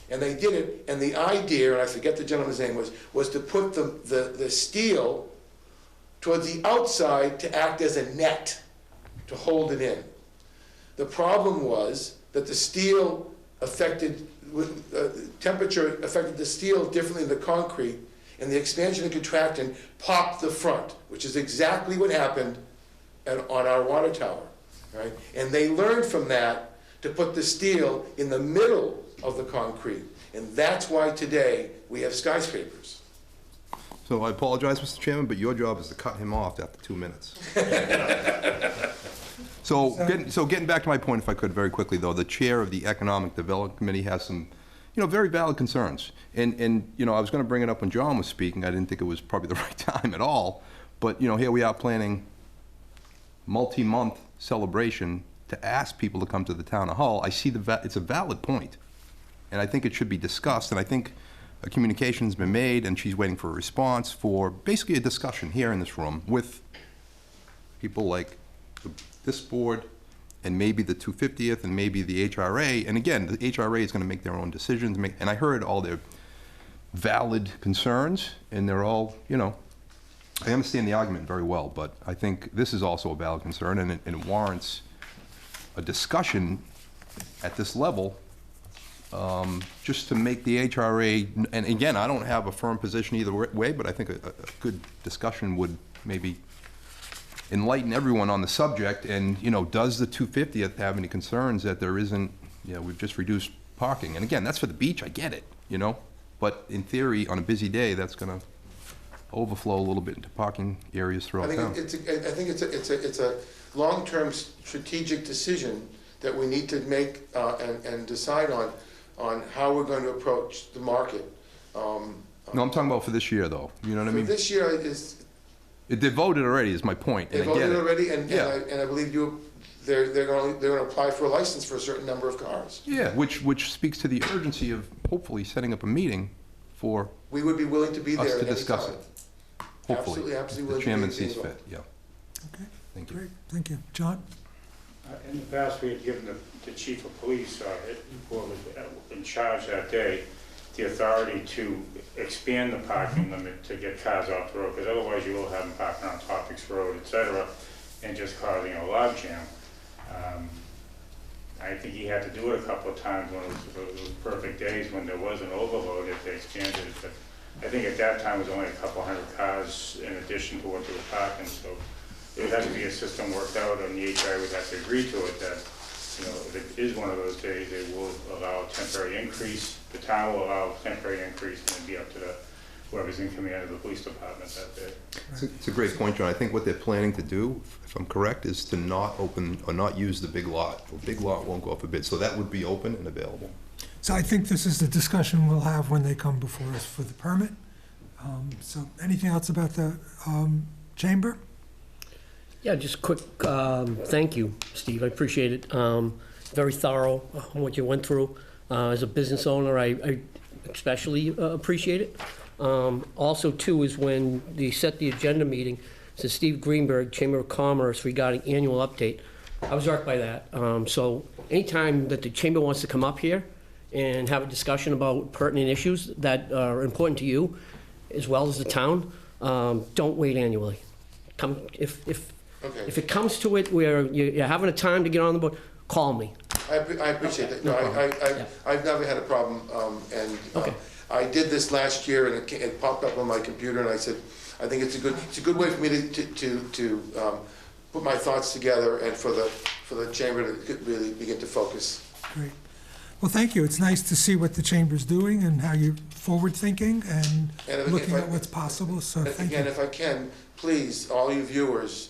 And they did it, and the idea, and I forget the gentleman's name, was to put the steel towards the outside to act as a net to hold it in. The problem was that the steel temperature affected the steel differently than the concrete, and the expansion and contraction popped the front, which is exactly what happened on our water tower, right? And they learned from that to put the steel in the middle of the concrete, and that's why today we have skyscrapers. So I apologize, Mr. Chairman, but your job is to cut him off after 2 minutes. So getting back to my point, if I could, very quickly, though, the chair of the Economic Development Committee has some, very valid concerns. And I was gonna bring it up when John was speaking. I didn't think it was probably the right time at all. But, here we are planning multi-month celebration to ask people to come to the town of Hull. I see it's a valid point, and I think it should be discussed. And I think a communication's been made, and she's waiting for a response for basically a discussion here in this room with people like this board, and maybe the 250th, and maybe the HRA. And again, the HRA is gonna make their own decisions, and I heard all their valid concerns, and they're all, I understand the argument very well, but I think this is also a valid concern, and it warrants a discussion at this level, just to make the HRA, and again, I don't have a firm position either way, but I think a good discussion would maybe enlighten everyone on the subject. And, does the 250th have any concerns that there isn't, we've just reduced parking? And again, that's for the beach, I get it, but in theory, on a busy day, that's gonna overflow a little bit into parking areas throughout town. I think it's a long-term strategic decision that we need to make and decide on how we're going to approach the market. No, I'm talking about for this year, though, you know what I mean? For this year, They voted already, is my point, they and I get voted it. already, and Yeah. I believe they're gonna apply for a license for a certain number of cars. Yeah, which speaks to the urgency of hopefully setting up a meeting for We would be willing to be us there to at any discuss time. it. Hopefully, Absolutely if the willing to chairman be sees involved. fit, yeah. Okay, Thank you. great, thank you. John? In the past, we had given the chief of police, who was in charge that day, the authority to expand the parking limit to get cars off the road, because otherwise you will have them parking on Topics Road, et cetera, and just causing a log jam. I think he had to do it a couple of times when it was perfect days, when there was an overload, if they expanded it, but I think at that time it was only a couple hundred cars in addition to what they were parking, so it would have to be a system worked out, and the HRA would have to agree to it, that, if it is one of those days, they will allow a temporary increase, the town will allow a temporary increase, and it'd be up to whoever's in command of the police department that day. It's a great point, John. I think what they're planning to do, if I'm correct, is to not open, or not use the big lot. The big lot won't go up for bid, so that would be open and available. So I think this is the discussion we'll have when they come before us for the permit. So anything else about the chamber? Yeah, just quick, thank you, Steve, I appreciate it. Very thorough on what you went through. As a business owner, I especially appreciate it. Also, too, is when they set the agenda meeting, says Steve Greenberg, Chamber of Commerce regarding annual update. I was struck by that. So anytime that the chamber wants to come up here and have a discussion about pertinent issues that are important to you, as well as the town, don't wait annually. Come, if Okay. it comes to it where you're having a time to get on the board, call me. I appreciate that. No, Yeah. I've never had a problem, and Okay. I did this last year, and it popped up on my computer, and I said, I think it's a good way for me to put my thoughts together, and for the chamber to really begin to focus. Great. Well, thank you. It's nice to see what the chamber's doing and how you're forward-thinking and And if looking I- at what's possible, so And thank again, you. if I can, please, all you viewers,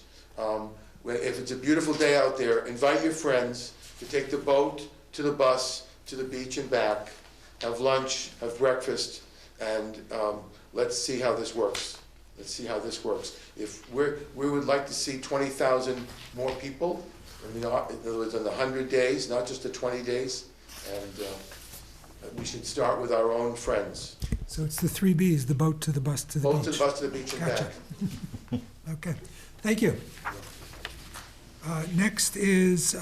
if it's a beautiful day out there, invite your friends to take the boat to the bus, to the beach and back, have lunch, have breakfast, and let's see how this works. Let's see how this works. If we would like to see 20,000 more people, in other words, in the 100 days, not just the 20 days, and we should start with our own friends. So it's the 3 Bs, the boat to the bus to the beach. Boat to the bus, to the beach and Gotcha. back. Okay, thank you. Next is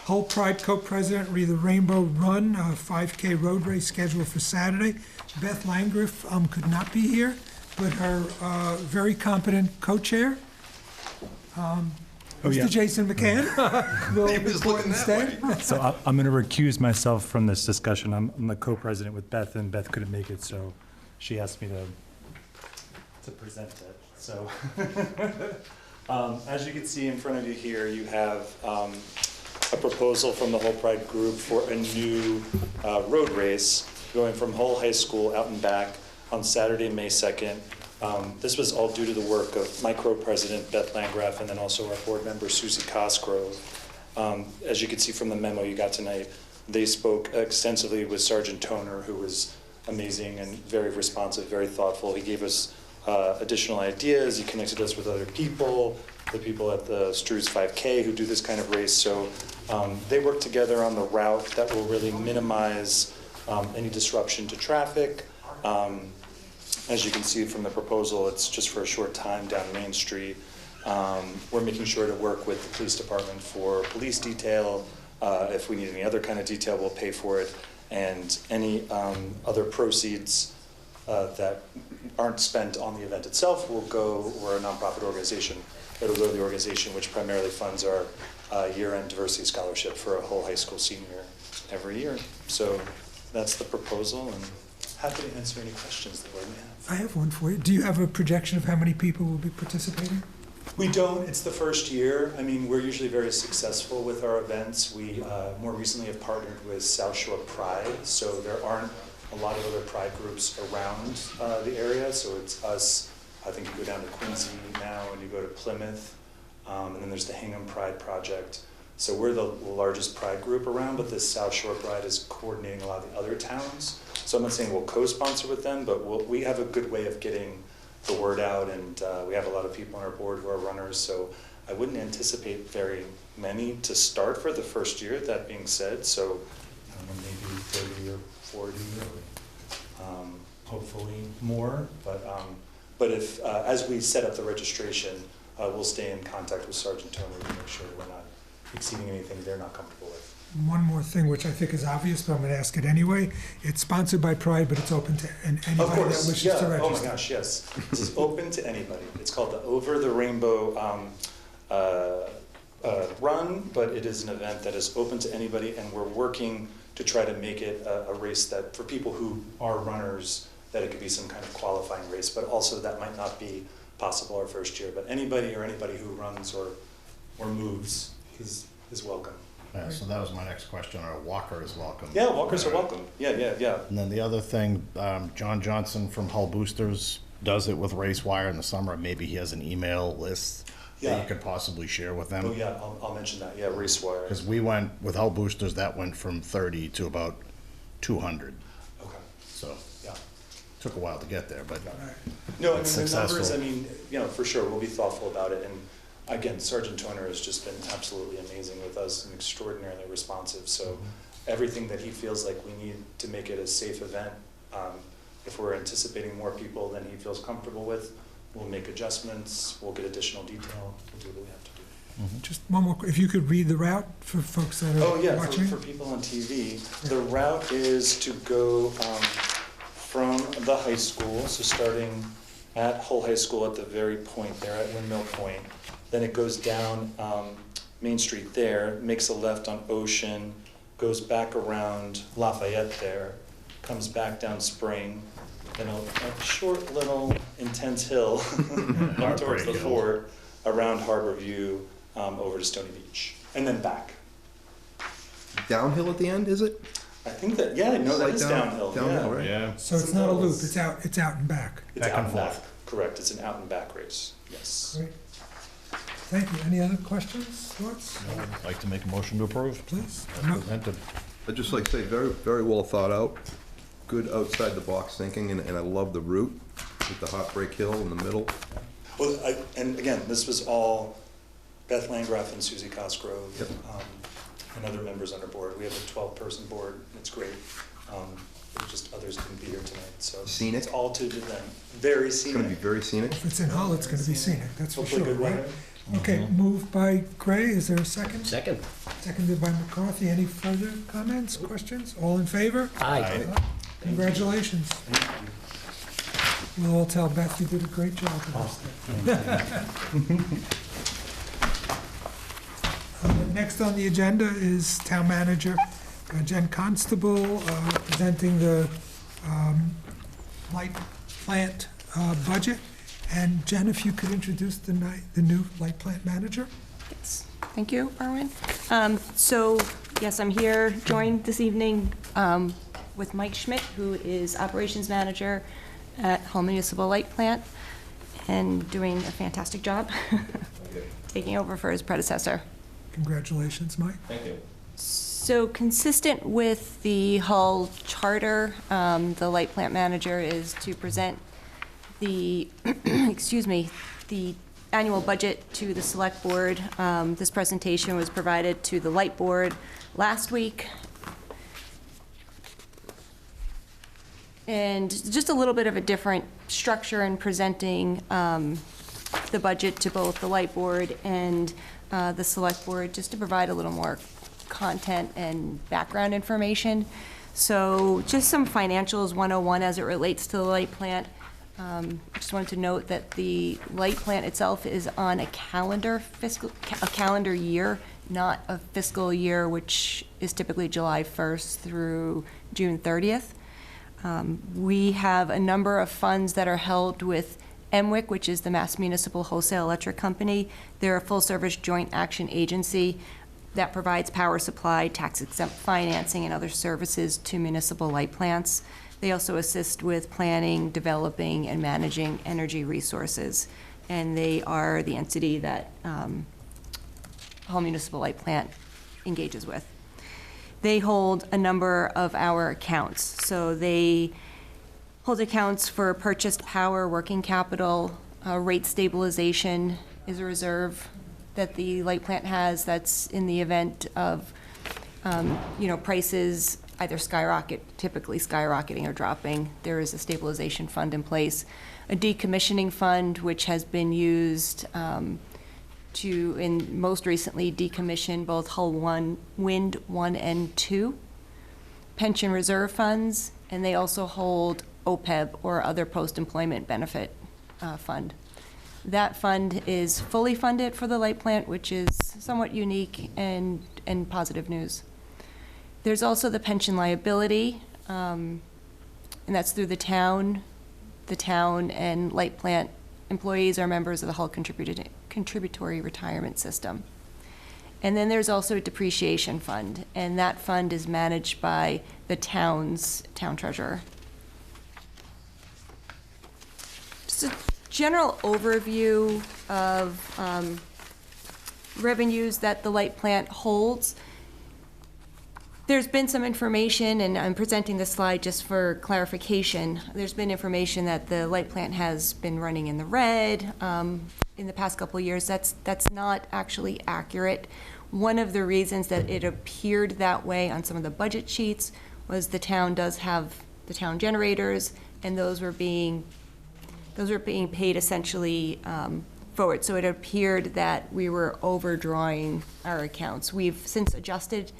Hull Pride Co-President Re the Rainbow Run, 5K road race scheduled for Saturday. Beth Langriff could not be here, but her very competent co-chair, Oh, yeah. Mr. Jason McCann, will report instead. So I'm going to recuse myself from this discussion. I'm the co-president with Beth, and Beth couldn't make it, so she asked me to present it. So, as you can see in front of you here, you have a proposal from the Hull Pride Group for a new road race going from Hull High School out and back on Saturday, May 2nd. This was all due to the work of my co-president, Beth Landgraf, and then also our board member, Susie Cosgrove. As you can see from the memo you got tonight, they spoke extensively with Sergeant Toner, who was amazing and very responsive, very thoughtful. He gave us additional ideas. He connected us with other people, the people at the Struze 5K who do this kind of race. So they work together on the route that will really minimize any disruption to traffic. As you can see from the proposal, it's just for a short time down Main Street. We're making sure to work with the police department for police detail. If we need any other kind of detail, we'll pay for it. And any other proceeds that aren't spent on the event itself will go, we're a nonprofit organization, it'll go to the organization which primarily funds our year-end diversity scholarship for a Hull High School senior every year. So that's the proposal, and happy to answer any questions the board may have. I have one for you. Do you have a projection of how many people will be participating? We don't. It's the first year. I mean, we're usually very successful with our events. We more recently have partnered with South Shore Pride, so there aren't a lot of other pride groups around the area. So it's us. I think you go down to Quincy now, and you go to Plymouth, and then there's the Hingham Pride Project. So we're the largest pride group around, but this South Shore Pride is coordinating a lot of the other towns. So I'm not saying we'll co-sponsor with them, but we have a good way of getting the word out, and we have a lot of people on our board who are runners, so I wouldn't anticipate very many to start for the first year, that being said, so I don't know, maybe 30 or 40, hopefully more, but if, as we set up the registration, we'll stay in contact with Sergeant Toner to make sure we're not exceeding anything they're not comfortable with. One more thing, which I think is obvious, but I'm going to ask it anyway. It's sponsored by Pride, but it's open to anybody that wishes to register. Oh my gosh, yes. It's open to anybody. It's called the Over the Rainbow Run, but it is an event that is open to anybody, and we're working to try to make it a race that, for people who are runners, that it could be some kind of qualifying race, but also that might not be possible our first year. But anybody who runs or moves is welcome. Yeah, so that was my next question. Are walkers welcome? Yeah, walkers are welcome. Yeah. And then the other thing, John Johnson from Hull Boosters does it with RaceWire in the summer. Maybe he has an email list that you could possibly share with them. Oh yeah, I'll mention that. Yeah, RaceWire. Because we went, with Hull Boosters, that went from 30 to about 200. Okay. So, Yeah. took a while to get there, but No, I mean, it's the numbers, successful. I mean, for sure, we'll be thoughtful about it. And again, Sergeant Toner has just been absolutely amazing with us and extraordinarily responsive. So everything that he feels like we need to make it a safe event, if we're anticipating more people than he feels comfortable with, we'll make adjustments, we'll get additional detail, we'll do what we have to do. Just one more, if you could read the route for folks that Oh are yeah, watching. for people on TV, the route is to go from the high school, so starting at Hull High School at the very point there at Windmill Point. Then it goes down Main Street there, makes a left on Ocean, goes back around Lafayette there, comes back down Spring, then a short little intense hill up towards the fort, around Harbor View, over to Stony Beach, and then back. Downhill at the end, is it? I think that, yeah, no, that Like is downhill, downhill, right? Yeah. So it's not a loop, it's out and back. It's Back out and and back, forth. correct, it's an out and back race, yes. Great. Thank you. Any other questions, thoughts, I'd like to make a motion to approve. please? As No? presented. I'd just like to say, very, very well thought out, good outside the box thinking, and I love the route with the Heartbreak Hill in the middle. Well, and again, this was all Beth Landgraf and Susie Cosgrove, Yep. and other members on our board. We have a 12-person board, it's great. Just others couldn't be here tonight, so. Scenic? It's all to them, very It's gonna be scenic. very scenic. If it's in Hull, it's gonna be scenic, that's for Hopefully sure, good right? weather. Okay, moved by Gray, is there a second? Second. Seconded by McCarthy. Any further comments, questions? All in favor? Aye. Congratulations. We'll all tell Beth you did a great job with this thing. Next on the agenda is Town Manager Jen Constable presenting the light plant budget. And Jen, if you could introduce the new light plant manager? Yes, thank you, Erwin. So, yes, I'm here, joined this evening with Mike Schmidt, who is Operations Manager at Hull Municipal Light Plant, and doing a fantastic job, taking over for his predecessor. Congratulations, Mike. Thank you. So consistent with the Hull charter, the light plant manager is to present the, excuse me, the annual budget to the select board. This presentation was provided to the light board last week. And just a little bit of a different structure in presenting the budget to both the light board and the select board, just to provide a little more content and background information. So just some financials 101 as it relates to the light plant. I just wanted to note that the light plant itself is on a calendar year, not a fiscal year, which is typically July 1st through June 30th. We have a number of funds that are held with MWIC, which is the Mass Municipal Wholesale Electric Company. They're a full-service joint action agency that provides power supply, tax-exempt financing, and other services to municipal light plants. They also assist with planning, developing, and managing energy resources. And they are the entity that Hull Municipal Light Plant engages with. They hold a number of our accounts. So they hold accounts for purchased power, working capital, rate stabilization is a reserve that the light plant has that's in the event of, prices either typically skyrocketing or dropping. There is a stabilization fund in place. A decommissioning fund, which has been used and most recently decommission both Hull Wind 1 and 2. Pension reserve funds, and they also hold OPEB, or other post-employment benefit fund. That fund is fully funded for the light plant, which is somewhat unique and positive news. There's also the pension liability, and that's through the town. The town and light plant employees are members of the Hull Contributory Retirement System. And then there's also a depreciation fund, and that fund is managed by the town treasurer. Just a general overview of revenues that the light plant holds. There's been some information, and I'm presenting this slide just for clarification. There's been information that the light plant has been running in the red in the past couple of years. That's not actually accurate. One of the reasons that it appeared that way on some of the budget sheets was the town does have the town generators, and those were being paid essentially forward. So it appeared that we were overdrawing our accounts. We've since adjusted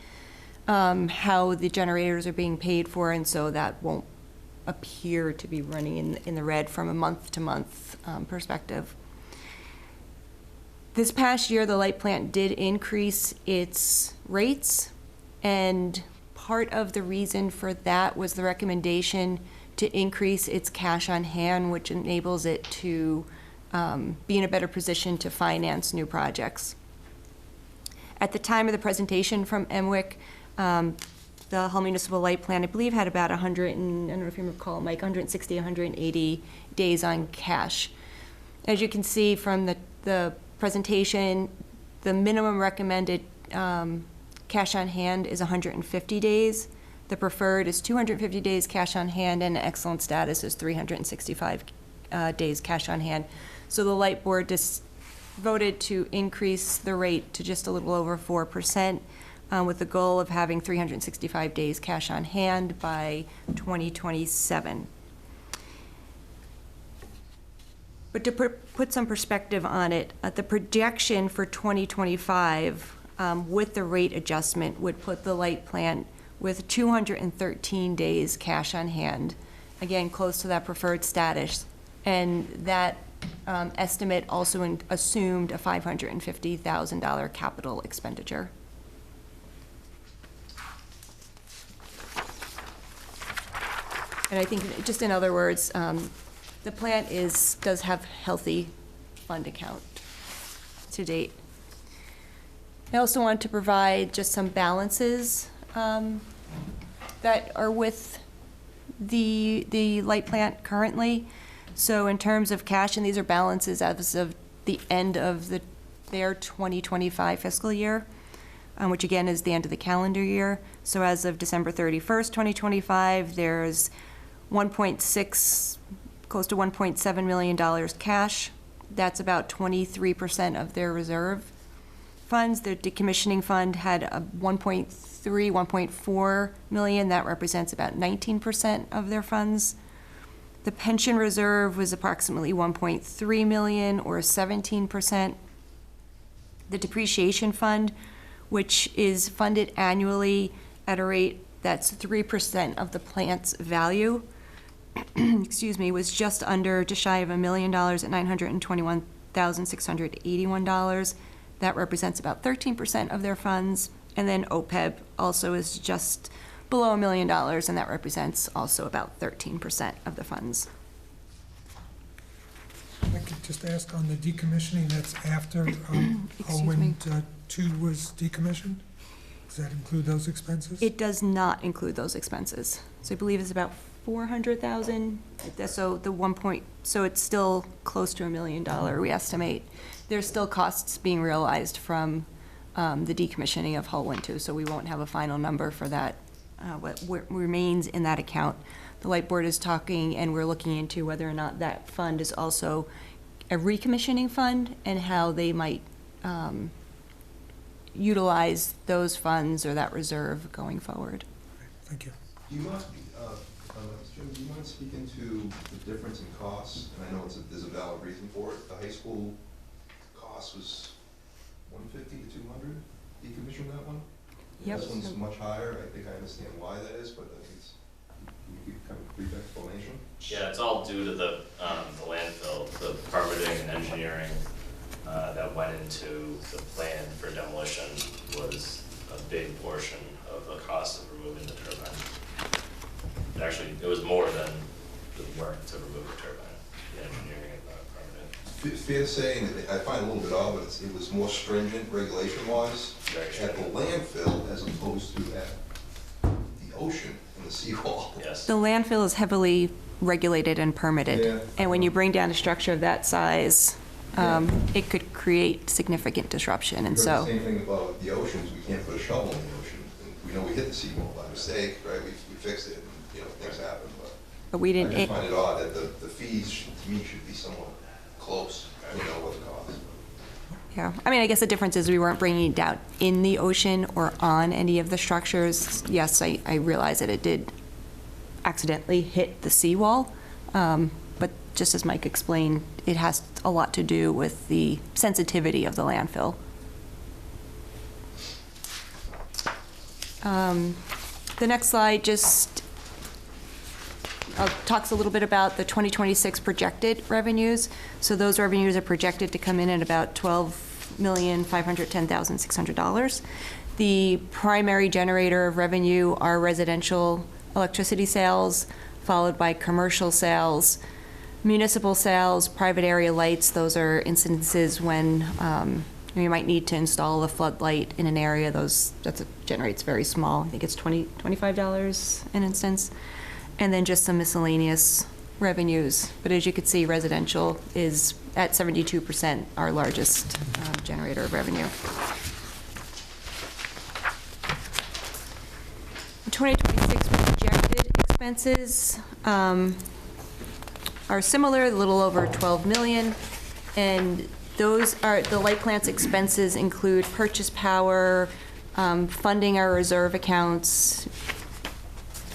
how the generators are being paid for, and so that won't appear to be running in the red from a month-to-month perspective. This past year, the light plant did increase its rates, and part of the reason for that was the recommendation to increase its cash on hand, which enables it to be in a better position to finance new projects. At the time of the presentation from MWIC, the Hull Municipal Light Plant, I believe, had about 100, and I don't know if you recall, Mike, 160, 180 days on cash. As you can see from the presentation, the minimum recommended cash on hand is 150 days. The preferred is 250 days cash on hand, and excellent status is 365 days cash on hand. So the Light Board just voted to increase the rate to just a little over 4%, with the goal of having 365 days cash on hand by 2027. But to put some perspective on it, the projection for 2025 with the rate adjustment would put the light plant with 213 days cash on hand, again, close to that preferred status. And that estimate also assumed a $550,000 capital expenditure. And I think, just in other words, the plant does have healthy fund account to date. I also want to provide just some balances that are with the light plant currently. So in terms of cash, and these are balances as of the end of their 2025 fiscal year, which again is the end of the calendar year. So as of December 31st, 2025, there's close to $1.7 million cash. That's about 23% of their reserve funds. The decommissioning fund had a 1.4 million. That represents about 19% of their funds. The pension reserve was approximately 1.3 million, or 17%. The depreciation fund, which is funded annually at a rate that's 3% of the plant's value, excuse me, was just shy of $1 million at $921,681. That represents about 13% of their funds. And then OPEB also is just below $1 million, and that represents also about 13% of the funds. I could just ask on the decommissioning, that's after Excuse me. Hull 2 was decommissioned? Does that include those expenses? It does not include those expenses. So I believe it's about 400,000. So so it's still close to $1 million, we estimate. There's still costs being realized from the decommissioning of Hull 1 2, so we won't have a final number for that. What remains in that account. The Light Board is talking, and we're looking into whether or not that fund is also a recommissioning fund, and how they might utilize those funds or that reserve going forward. Thank you. Do you mind, Jim, do you mind speaking to the difference in costs? And I know there's a valid reason for it. The high school cost was 150 to 200, decommission that one? Yep. This one's much higher. I think I understand why that is, but I think you give kind of a brief explanation. Yeah, it's all due to the landfill, the permitting and engineering that went into the plan for demolition was a big portion of the cost of removing the turbine. Actually, it was more than the work to remove the turbine, the engineering and the permitting. Fair to say, and I find it a little bit odd, but it was more stringent regulation-wise at the landfill as opposed to at the ocean and the seawall. Yes. The landfill is heavily regulated and permitted. Yeah. And when you bring down a structure of that size, it could create significant disruption, and so. The same thing about the oceans, we can't put a shovel in the ocean. We know we hit the seawall by mistake, right? We fixed it, and, things happen, But we I didn't. just find it odd that the fees, to me, should be somewhat close, what the cost. Yeah, I mean, I guess the difference is we weren't bringing it down in the ocean or on any of the structures. Yes, I realize that it did accidentally hit the seawall, but just as Mike explained, it has a lot to do with the sensitivity of the landfill. The next slide just talks a little bit about the 2026 projected revenues. So those revenues are projected to come in at about $12,510,600. The primary generator of revenue are residential electricity sales, followed by commercial sales, municipal sales, private area lights. Those are instances when you might need to install a floodlight in an area. That generates very small. I think it's $25 an instance. And then just some miscellaneous revenues. But as you can see, residential is at 72% our largest generator of revenue. 2026 projected expenses are similar, a little over 12 million. And those are, the light plant's expenses include purchase power, funding our reserve accounts,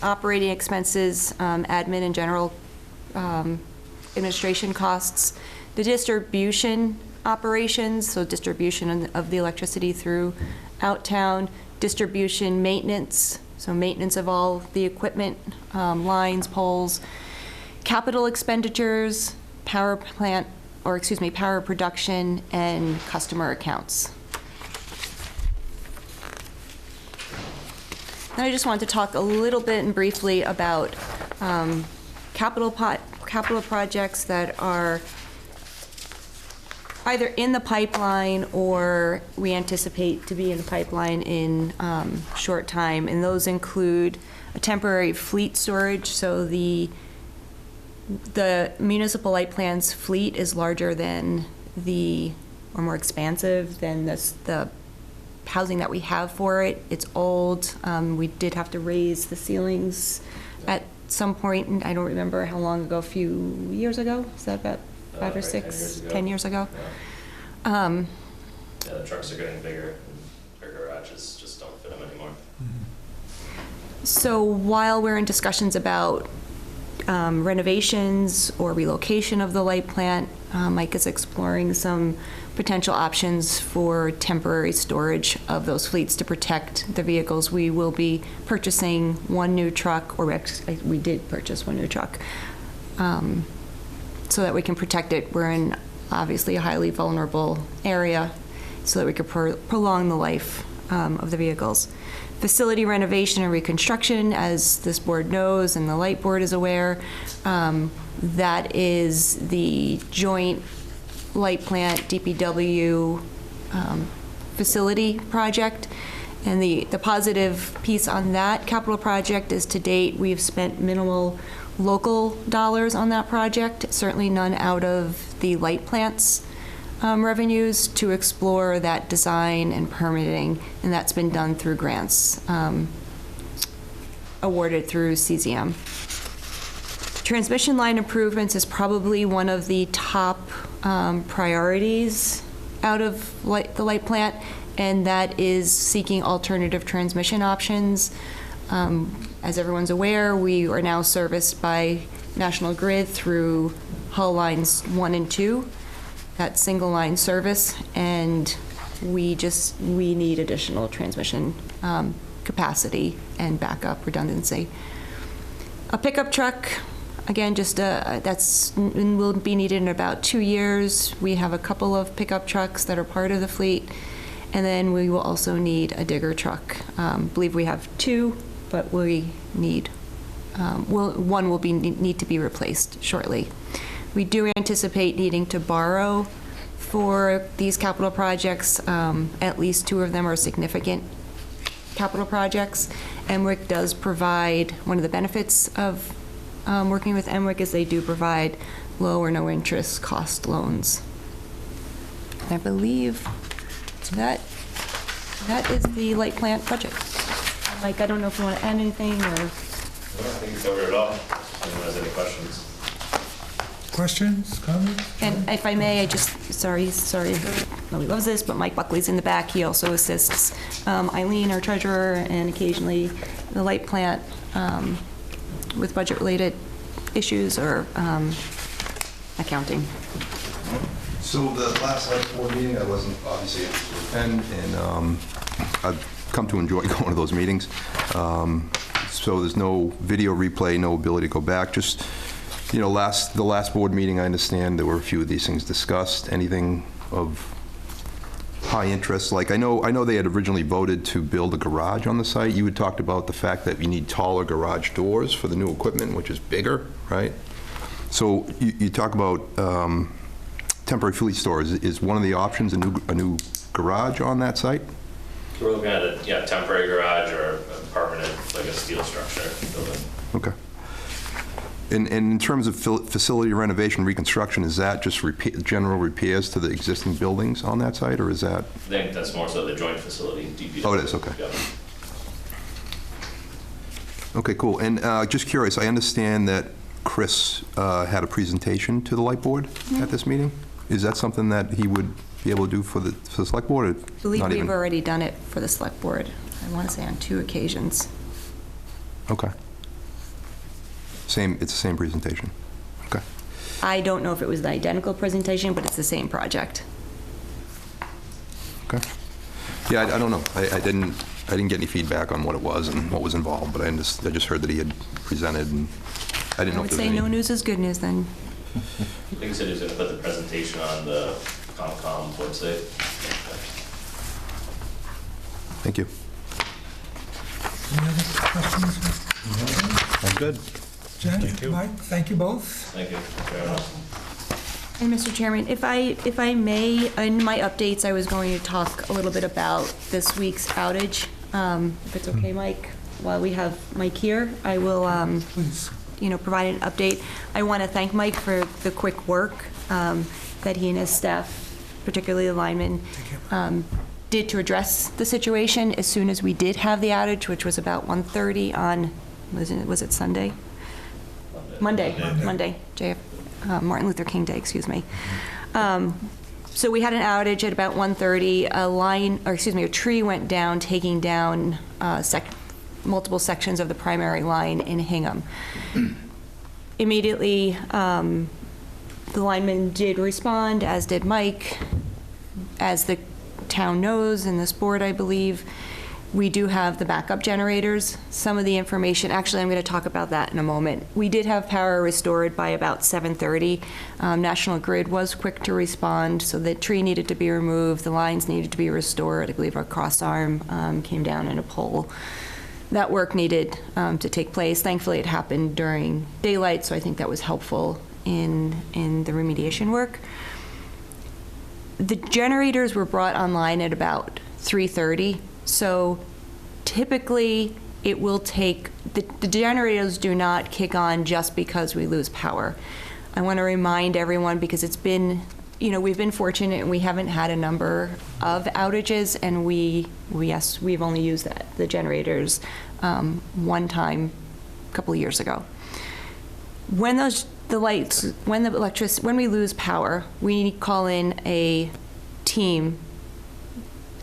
operating expenses, admin and general administration costs, the distribution operations, so distribution of the electricity throughout town, distribution maintenance, so maintenance of all the equipment, lines, poles, capital expenditures, power production, and customer accounts. Then I just wanted to talk a little bit and briefly about capital projects that are either in the pipeline or we anticipate to be in the pipeline in short time. And those include a temporary fleet storage. So the municipal light plant's fleet is larger than or more expansive than the housing that we have for it. It's old. We did have to raise the ceilings at some point, and I don't remember how long ago, a few years ago? Is that about 5 or 6, 10 years ago? Yeah, the trucks are getting bigger, and our garages just don't fit them anymore. So while we're in discussions about renovations or relocation of the light plant, Mike is exploring some potential options for temporary storage of those fleets to protect the vehicles. We will be purchasing one new truck, or we did purchase one new truck, so that we can protect it. We're in obviously a highly vulnerable area, so that we could prolong the life of the vehicles. Facility renovation and reconstruction, as this board knows and the light board is aware, that is the joint light plant DPW facility project. And the positive piece on that capital project is, to date, we've spent minimal local dollars on that project, certainly none out of the light plant's revenues, to explore that design and permitting, and that's been done through grants awarded through CZM. Transmission line improvements is probably one of the top priorities out of the light plant, and that is seeking alternative transmission options. As everyone's aware, we are now serviced by National Grid through Hull Lines 1 and 2, that single line service, and we need additional transmission capacity and backup redundancy. A pickup truck, again, will be needed in about 2 years. We have a couple of pickup trucks that are part of the fleet, and then we will also need a digger truck. I believe we have 2, but we need, one will need to be replaced shortly. We do anticipate needing to borrow for these capital projects. At least 2 of them are significant capital projects. EMWIC does provide, one of the benefits of working with EMWIC is they do provide low or no interest cost loans. I believe that is the light plant budget. Mike, I don't know if you want to add anything, or? No, I think you covered it all. If anyone has any questions. Questions, comments? And if I may, sorry, nobody loves this, but Mike Buckley's in the back. He also assists Eileen, our treasurer, and occasionally the light plant with budget-related issues or accounting. So the last select board meeting, I wasn't obviously able to attend, and I've come to enjoy going to those meetings. It's so there's no video replay, no ability to go back. Just, the last board meeting, I understand there were a few of these things discussed. Anything of high interest? Like, I know they had originally voted to build a garage on the site. You had talked about the fact that you need taller garage doors for the new equipment, which is bigger, right? So you talk about temporary fleet stores. Is one of the options a new garage on that site? We're looking at a temporary garage or a permanent, like a steel structure building. Okay. And in terms of facility renovation, reconstruction, is that just general repairs to the existing buildings on that site, or is that? I think that's more so the joint facility, DPW. Oh, it is, okay. Yeah. Okay, cool. And just curious, I understand that Chris had a presentation to the light board at this meeting. Is that something that he would be able to do for the select board? Or I believe not we've even? already done it for the select board. I want to say on 2 occasions. Okay. It's the same presentation. Okay. I don't know if it was the identical presentation, but it's the same project. Okay. Yeah, I don't know. I didn't get any feedback on what it was and what was involved, but I just heard that he had presented, and I didn't know I if would there say was no any. news is good news then. Like I said, he was gonna put the presentation on the Concom website. Thank you. Any other questions? I'm good. Jen, Mike, thank you both. Thank you. Fair enough. And Mr. Chairman, if I may, in my updates, I was going to talk a little bit about this week's outage. If it's okay, Mike, while we have Mike here, I will, Please. provide an update. I want to thank Mike for the quick work that he and his staff, particularly the linemen, did to address the situation as soon as we did have the outage, which was about 1:30 on, was it Sunday? Monday. Martin Luther King Day, excuse me. So we had an outage at about 1:30. A tree went down, taking down multiple sections of the primary line in Hingham. Immediately, the linemen did respond, as did Mike. As the town knows, and this board, I believe, we do have the backup generators. Some of the information, actually, I'm going to talk about that in a moment. We did have power restored by about 7:30. National Grid was quick to respond, so the tree needed to be removed, the lines needed to be restored. I believe our cross arm came down in a pole. That work needed to take place. Thankfully, it happened during daylight, so I think that was helpful in the remediation work. The generators were brought online at about 3:30. So typically, it will take, the generators do not kick on just because we lose power. I want to remind everyone, because it's been, we've been fortunate and we haven't had a number of outages, and we've only used the generators one time a couple of years ago. When when we lose power, we call in a team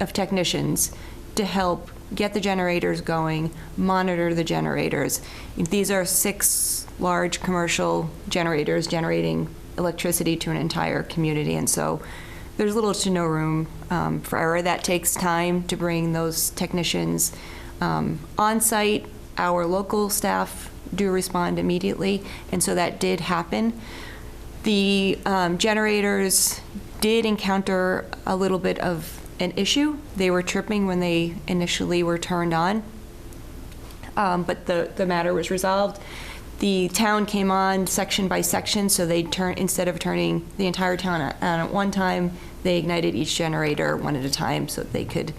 of technicians to help get the generators going, monitor the generators. These are 6 large commercial generators generating electricity to an entire community, and so there's little to no room for error. That takes time to bring those technicians on site. Our local staff do respond immediately, and so that did happen. The generators did encounter a little bit of an issue. They were tripping when they initially were turned on, but the matter was resolved. The town came on section by section, so instead of turning the entire town on at one time, they ignited each generator one at a time so that they could,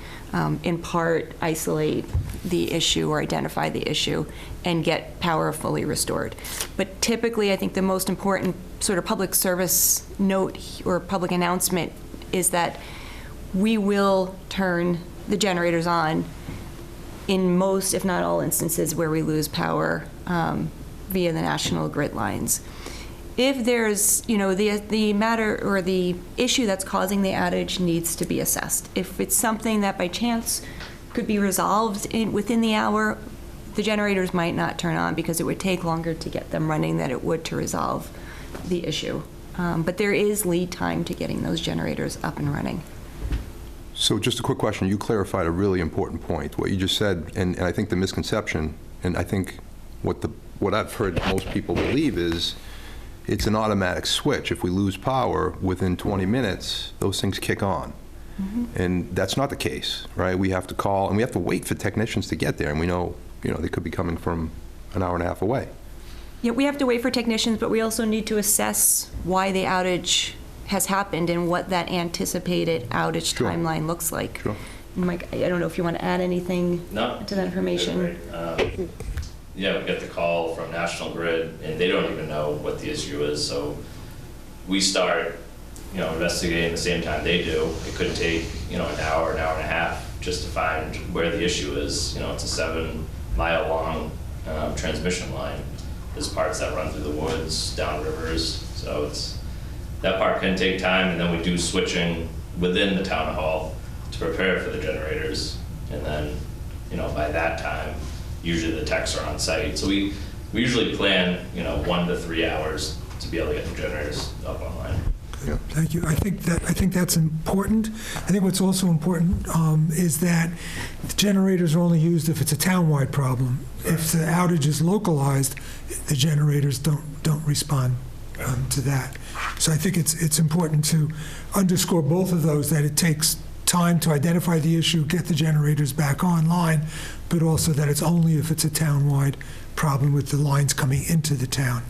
in part, isolate the issue or identify the issue and get power fully restored. But typically, I think the most important sort of public service note or public announcement is that we will turn the generators on in most, if not all instances, where we lose power via the National Grid lines. If there's, the matter or the issue that's causing the outage needs to be assessed. If it's something that by chance could be resolved within the hour, the generators might not turn on because it would take longer to get them running than it would to resolve the issue. But there is lead time to getting those generators up and running. So just a quick question. You clarified a really important point. What you just said, and I think the misconception And I think what I've heard most people believe is it's an automatic switch. If we lose power, within 20 minutes, those things kick on. And that's not the case, right? We have to call, and we have to wait for technicians to get there, and we know, they could be coming from an hour and a half away. Yeah, we have to wait for technicians, but we also need to assess why the outage has happened and what that anticipated outage Sure. timeline looks like. Sure. Mike, I don't know if you want to add anything No. to that information. Yeah, we get the call from National Grid, and they don't even know what the issue is, so we start, investigating the same time they do. It could take, an hour and a half just to find where the issue is. It's a 7-mile-long transmission line. There's parts that run through the woods, down rivers, so that part can take time, and then we do switching within the town hall to prepare for the generators, and then, by that time, usually the techs are on site. So we usually plan, 1 to 3 hours to be able to get the generators up online. Thank you. I think that's important. I think what's also important is that the generators are only used if it's a townwide problem. If the outage is localized, the generators don't respond to that. So I think it's important to underscore both of those, that it takes time to identify the issue, get the generators back online, but also that it's only if it's a townwide problem with the lines coming into the town.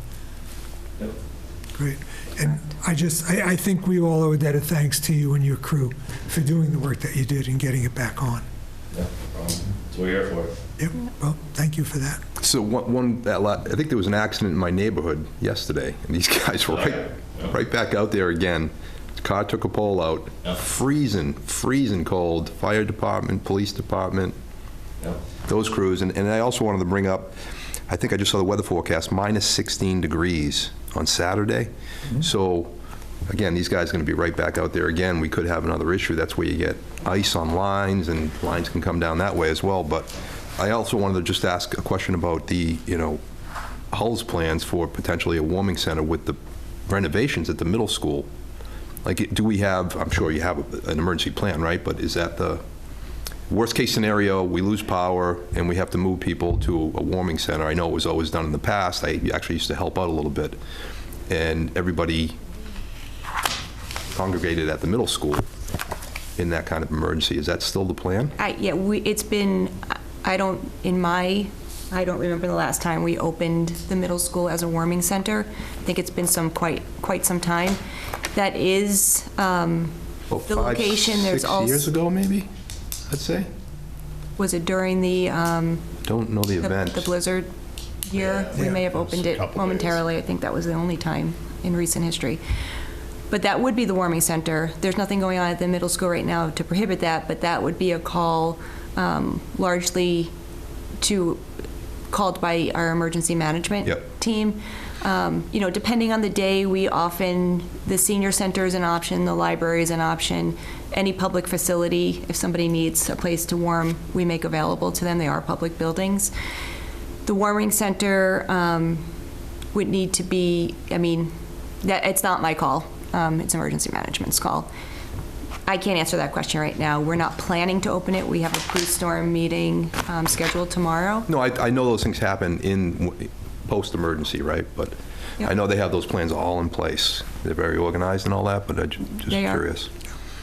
Yep. Great. And I think we all owe a debt of thanks to you and your crew for doing the work that you did and getting it back on. Yeah, no problem. That's what we're here for. Yep, well, thank you for that. So I think there was an accident in my neighborhood yesterday, and these guys were right back out there again. The car took a pole out, freezing cold, fire department, police department, those crews. And I also wanted to bring up, I think I just saw the weather forecast, minus 16 degrees on Saturday. So, again, these guys are going to be right back out there again. We could have another issue. That's where you get ice on lines, and lines can come down that way as well. But I also wanted to just ask a question about the, Hull's plans for potentially a warming center with the renovations at the middle school. Like, do we have, I'm sure you have an emergency plan, right? But is that the worst case scenario? We lose power and we have to move people to a warming center. I know it was always done in the past. I actually used to help out a little bit. And everybody congregated at the middle school in that kind of emergency. Is that still the plan? It's been, I don't remember the last time we opened the middle school as a warming center. I think it's been quite some time. That is the location. There's 6 also years ago, maybe, I'd say. Was it during the Don't know the event. the blizzard year? We may have opened it momentarily. I think that was the only time in recent history. But that would be the warming center. There's nothing going on at the middle school right now to prohibit that, but that would be a call largely called by our emergency management team. Depending on the day, the senior center is an option, the library is an option. Any public facility, if somebody needs a place to warm, we make available to them. They are public buildings. The warming center would need to be, it's not my call. It's emergency management's call. I can't answer that question right now. We're not planning to open it. We have a pre-storm meeting scheduled tomorrow. No, I know those things happen in post-emergency, right? But I know they have those plans all in place. They're very organized and all that, but I'm just curious.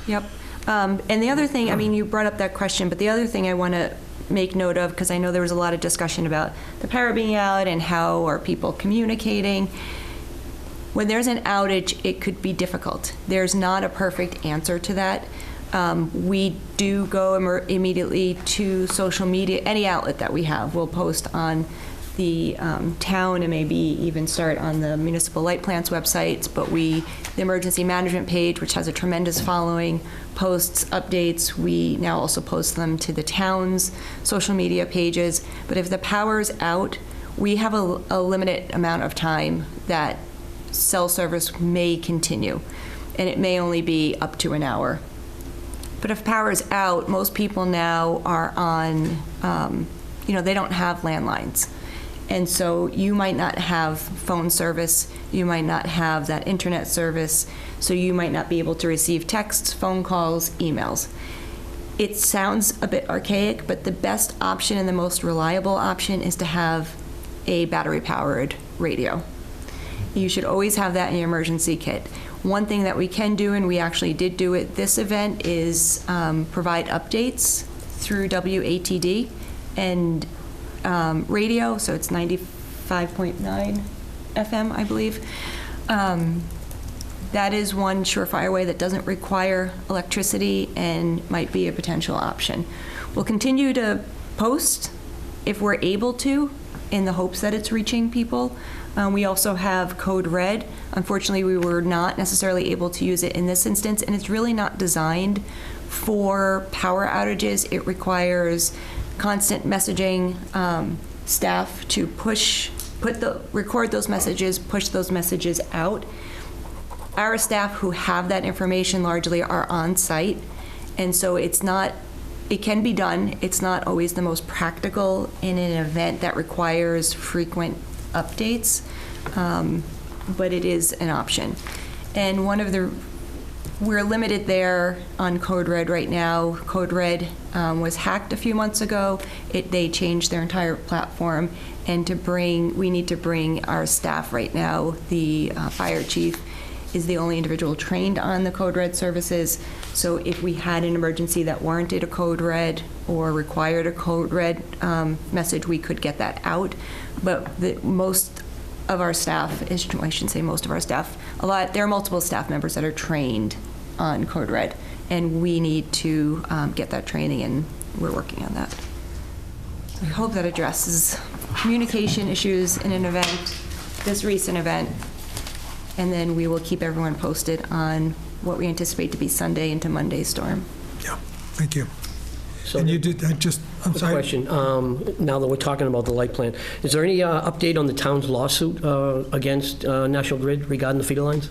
Yep. And the other thing, you brought up that question, but the other thing I want to make note of, because I know there was a lot of discussion about the power being out and how are people communicating. When there's an outage, it could be difficult. There's not a perfect answer to that. We do go immediately to social media. Any outlet that we have, we'll post on the town and maybe even start on the municipal light plants websites. But the emergency management page, which has a tremendous following, posts updates. We now also post them to the town's social media pages. But if the power's out, we have a limited amount of time that cell service may continue, and it may only be up to an hour. But if power is out, most people now are on, they don't have landlines. And so you might not have phone service, you might not have that internet service, so you might not be able to receive texts, phone calls, emails. It sounds a bit archaic, but the best option and the most reliable option is to have a battery-powered radio. You should always have that in your emergency kit. One thing that we can do, and we actually did do at this event, is provide updates through WATD and radio, so it's 95.9 FM, I believe. That is one surefire way that doesn't require electricity and might be a potential option. We'll continue to post if we're able to, in the hopes that it's reaching people. We also have Code Red. Unfortunately, we were not necessarily able to use it in this instance, and it's really not designed for power outages. It requires constant messaging, staff to record those messages, push those messages out. Our staff who have that information largely are on site, and so it can be done. It's not always the most practical in an event that requires frequent updates, but it is an option. And we're limited there on Code Red right now. Code Red was hacked a few months ago. They changed their entire platform, and we need to bring our staff right now. The fire chief is the only individual trained on the Code Red services. So if we had an emergency that warranted a Code Red or required a Code Red message, we could get that out. But most of our staff, I shouldn't say most of our staff, there are multiple staff members that are trained on Code Red, and we need to get that training, and we're working on that. I hope that addresses communication issues in an event, this recent event, and then we will keep everyone posted on what we anticipate to be Sunday into Monday storm. Yeah, thank you. So And you did, I'm quick sorry. question, now that we're talking about the light plant, is there any update on the town's lawsuit against National Grid regarding the feeder lines?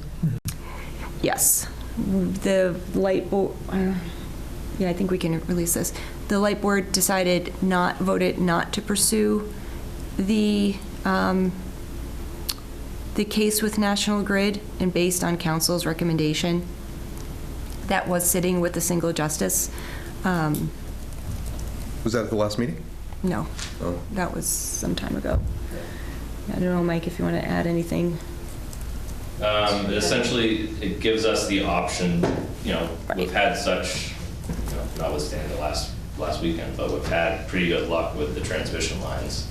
Yes. The light board, I think we can release this. The light board voted not to pursue the case with National Grid, and based on council's recommendation, that was sitting with the single justice. Was that at the last meeting? No, Oh. that was some time ago. I don't know, Mike, if you want to add anything. Essentially, it gives us the option, we've had such, notwithstanding the last weekend, but we've had pretty good luck with the transmission lines.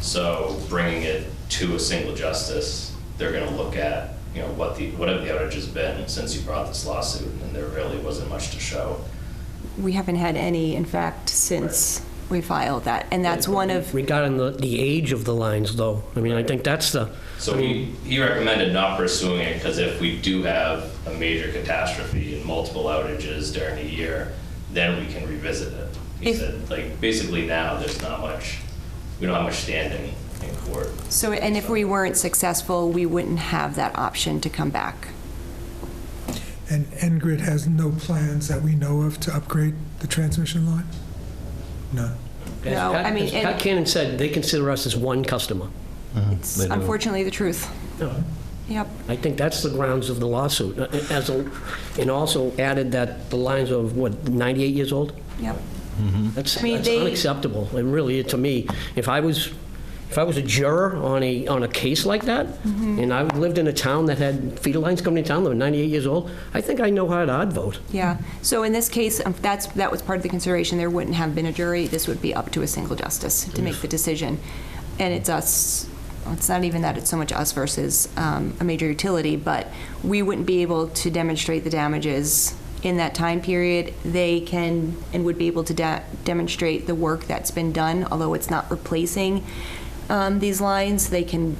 So bringing it to a single justice, they're gonna look at, whatever the outage has been since you brought this lawsuit, and there really wasn't much to show. We haven't had any, in fact, since we filed that, and that's one of, Regarding the age of the lines, though, I mean, I think that's the, So he recommended not pursuing it, because if we do have a major catastrophe and multiple outages during a year, then we can revisit it. He said, basically now, we don't have much standing in court. so, and if we weren't successful, we wouldn't have that option to come back. And Ngrid has no plans that we know of to upgrade the transmission line? None. as No, Pat- I mean, as and- Pat Cannon said, they consider us as one customer. It's unfortunately the truth. Yep. I think that's the grounds of the lawsuit, and also added that the lines of, 98 years old? Yep. That's I mean, that's they- unacceptable, and really, to me, if I was a juror on a case like that, and I lived in a town that had feeder lines coming to town that were 98 years old, I think I know how I'd vote. Yeah, so in this case, that was part of the consideration. There wouldn't have been a jury. This would be up to a single justice to make the decision. And it's us, it's not even that it's so much us versus a major utility, but we wouldn't be able to demonstrate the damages in that time period. They can and would be able to demonstrate the work that's been done, although it's not replacing these lines. They can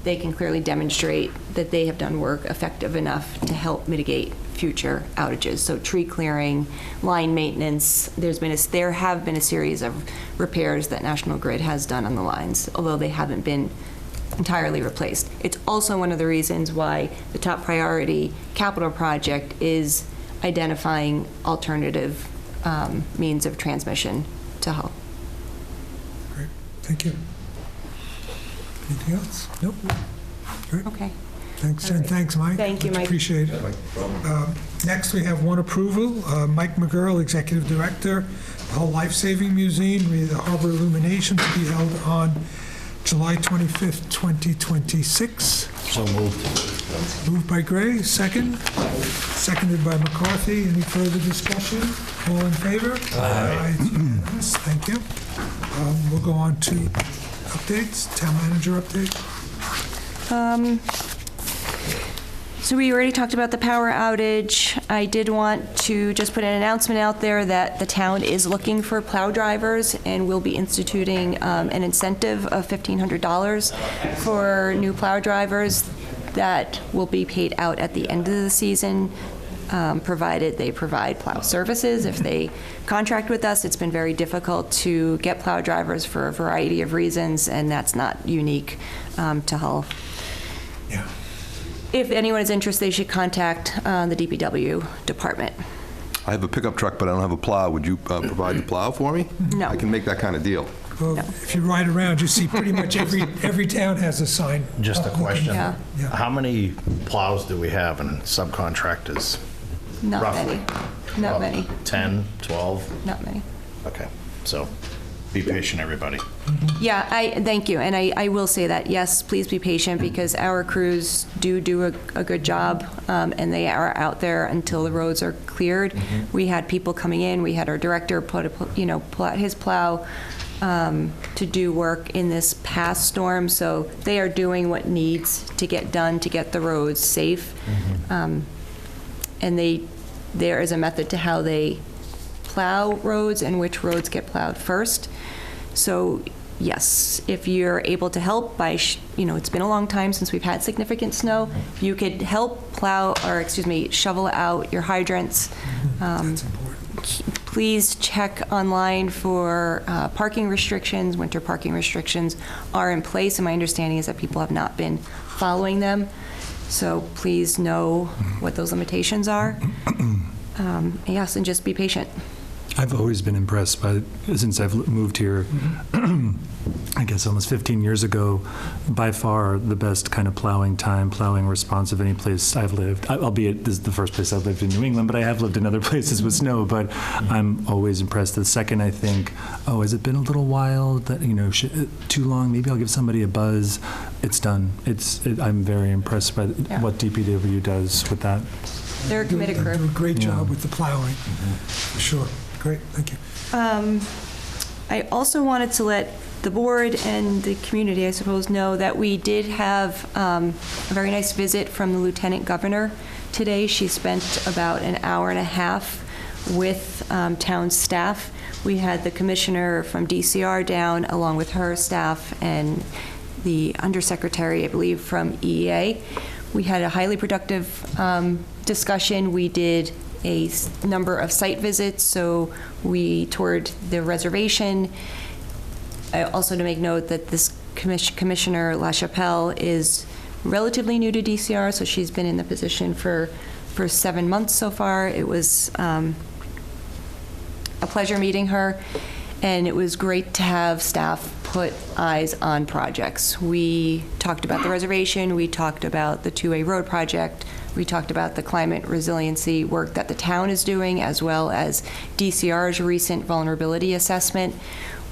clearly demonstrate that they have done work effective enough to help mitigate future outages. So tree clearing, line maintenance, there have been a series of repairs that National Grid has done on the lines, although they haven't been entirely replaced. It's also one of the reasons why the top priority capital project is identifying alternative means of transmission to Hull. Great, thank you. Anything else? Nope. Okay. Thanks, Jen. Thanks, Mike. Thank you, Mike. Appreciate it. Next, we have one approval. Mike McGurl, Executive Director, Hull Life Saving Museum, the Harbor Illumination to be held on July 25th, 2026. So moved. Moved by Gray, second. Seconded by McCarthy. Any further discussion? All in favor? Aye. It's unanimous. Thank you. We'll go on to updates, town manager update. So we already talked about the power outage. I did want to just put an announcement out there that the town is looking for plow drivers and will be instituting an incentive of $1,500 for new plow drivers that will be paid out at the end of the season, provided they provide plow services. If they contract with us, it's been very difficult to get plow drivers for a variety of reasons, and that's not unique to Hull. Yeah. If anyone is interested, they should contact the DPW department. I have a pickup truck, but I don't have a plow. Would you provide the plow for me? No. I can make that kind of deal. Well, No. if you ride around, you see pretty much every town has a sign. Just a question. Yeah. Yeah. How many plows do we have and subcontractors? Not Roughly. many. Not many. 10, 12? Not many. Okay, so be patient, everybody. Yeah, thank you. And I will say that, yes, please be patient because our crews do a good job, and they are out there until the roads are cleared. We had people coming in. We had our director pull out his plow to do work in this past storm. So they are doing what needs to get done to get the roads safe. And there is a method to how they plow roads and which roads get plowed first. So yes, if you're able to help by, it's been a long time since we've had significant snow. If you could help shovel out your hydrants. That's important. Please check online for parking restrictions. Winter parking restrictions are in place, and my understanding is that people have not been following them. So please know what those limitations are. Yes, and just be patient. I've always been impressed by, since I've moved here, I guess almost 15 years ago, by far the best kind of plowing response of any place I've lived. Albeit this is the first place I've lived in New England, but I have lived in other places with snow, but I'm always impressed. The second I think, oh, has it been a little while, that, too long, maybe I'll give somebody a buzz, it's done. I'm very impressed by what DPW does with that. They're a committed They crew. do a great job with the plowing, for sure. Great, thank you. I also wanted to let the board and the community, I suppose, know that we did have a very nice visit from the Lieutenant Governor today. She spent about an hour and a half with town staff. We had the commissioner from DCR down along with her staff and the undersecretary, I believe, from EEA. We had a highly productive discussion. We did a number of site visits, so we toured the reservation. Also to make note that this Commissioner LaChapelle is relatively new to DCR, so she's been in the position for 7 months so far. It was a pleasure meeting her, and it was great to have staff put eyes on projects. We talked about the reservation, we talked about the two-way road project, we talked about the climate resiliency work that the town is doing, as well as DCR's recent vulnerability assessment.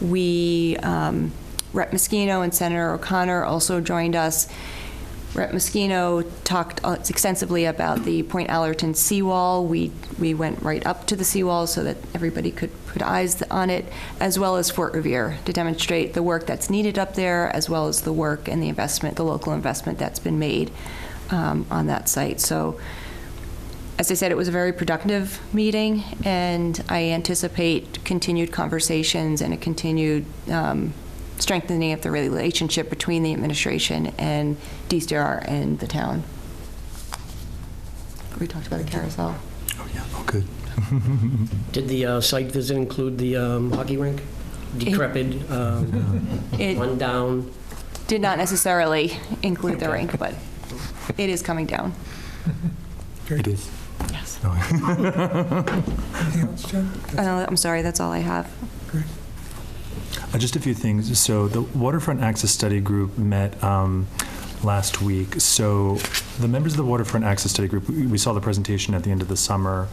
We, Rep. Moschino and Senator O'Connor also joined us. Rep. Moschino talked extensively about the Point Allerton seawall. We went right up to the seawall so that everybody could put eyes on it, as well as Fort Revere, to demonstrate the work that's needed up there, as well as the work and the investment, the local investment that's been made on that site. So, as I said, it was a very productive meeting, and I anticipate continued conversations and a continued strengthening of the relationship between the administration and DCR and the town. We talked about the carousel. Oh, yeah, oh, good. Did the site visit include the hockey rink? Decrepit, It run down? did not necessarily include the rink, but it is coming down. It is. Yes. Anything else, Jen? I'm sorry, that's all I have. Great. Just a few things. So the Waterfront Access Study Group met last week. So the members of the Waterfront Access Study Group, we saw the presentation at the end of the summer.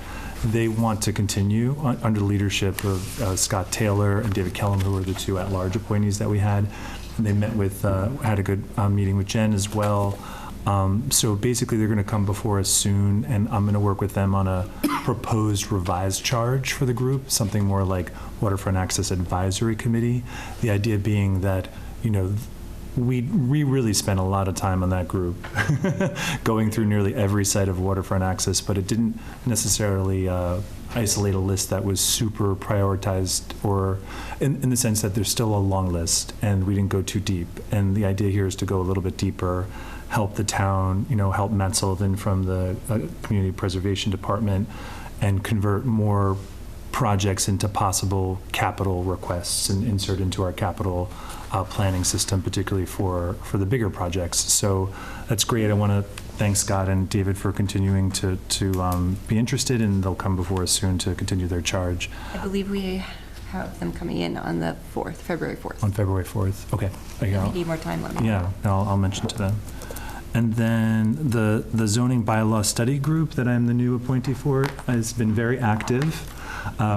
They want to continue under the leadership of Scott Taylor and David Kellum, who are the two at-large appointees that we had. And they met with, had a good meeting with Jen as well. So basically, they're going to come before us soon, and I'm going to work with them on a proposed revised charge for the group, something more like Waterfront Access Advisory Committee. The idea being that, you know, we really spent a lot of time on that group, going through nearly every site of waterfront access, but it didn't necessarily isolate a list that was super prioritized, or in the sense that there's still a long list, and we didn't go too deep. And the idea here is to go a little bit deeper, help the town, you know, help Matt Sullivan from the Community Preservation Department, and convert more projects into possible capital requests and insert into our capital planning system, particularly for the bigger projects. So that's great. I want to thank Scott and David for continuing to be interested, and they'll come before us soon to continue their charge. I believe we have them coming in on the 4th, February 4th. On February 4th. Okay. If you need more time, let me know. Yeah, I'll mention to them. And then the zoning bylaw study group that I'm the new appointee for has been very active.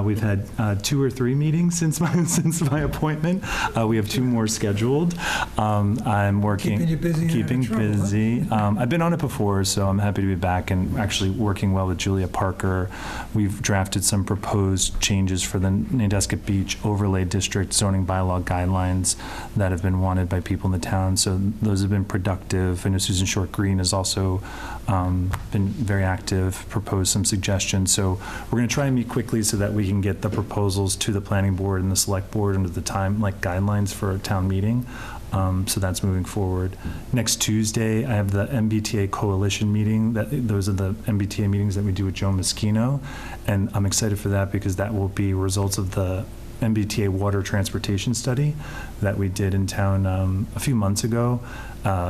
We've had 2 or 3 meetings since my appointment. We have 2 more scheduled. I'm working. Keeping you busy and out of Keeping trouble, huh? busy. I've been on it before, so I'm happy to be back and actually working well with Julia Parker. We've drafted some proposed changes for the Nantasket Beach Overlay District zoning bylaw guidelines that have been wanted by people in the town. So those have been productive. I know Susan Short Green has also been very active, proposed some suggestions. So we're going to try and meet quickly so that we can get the proposals to the planning board and the select board under the time, like guidelines for a town meeting. So that's moving forward. Next Tuesday, I have the MBTA Coalition meeting. Those are the MBTA meetings that we do with Joe Moschino. And I'm excited for that because that will be results of the MBTA water transportation study that we did in town a few months ago.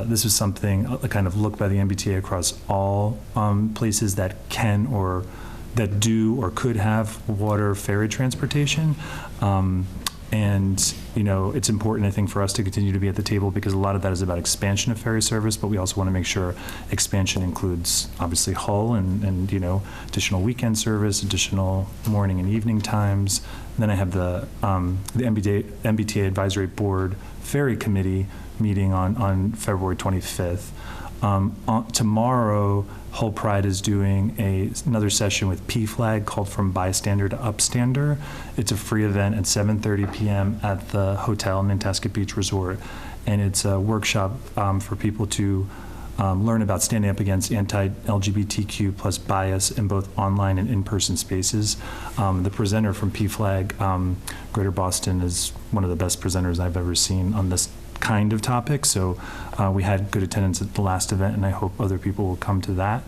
This was something, a kind of look by the MBTA across all places that can or that do or could have water ferry transportation. And, you know, it's important, I think, for us to continue to be at the table because a lot of that is about expansion of ferry service, but we also want to make sure expansion includes, obviously, Hull and you know, additional weekend service, additional morning and evening times. And then I have the MBTA Advisory Board Ferry Committee meeting on February 25th. Tomorrow, Hull Pride is doing another session with PFLAG called From Bystander to Upstander. It's a free event at 7:30 p.m. at the Hotel Nantasket Beach Resort. And it's a workshop for people to learn about standing up against anti-LGBTQ plus bias in both online and in-person spaces. The presenter from PFLAG, Greater Boston, is one of the best presenters I've ever seen on this kind of topic. So we had good attendance at the last event, and I hope other people will come to that.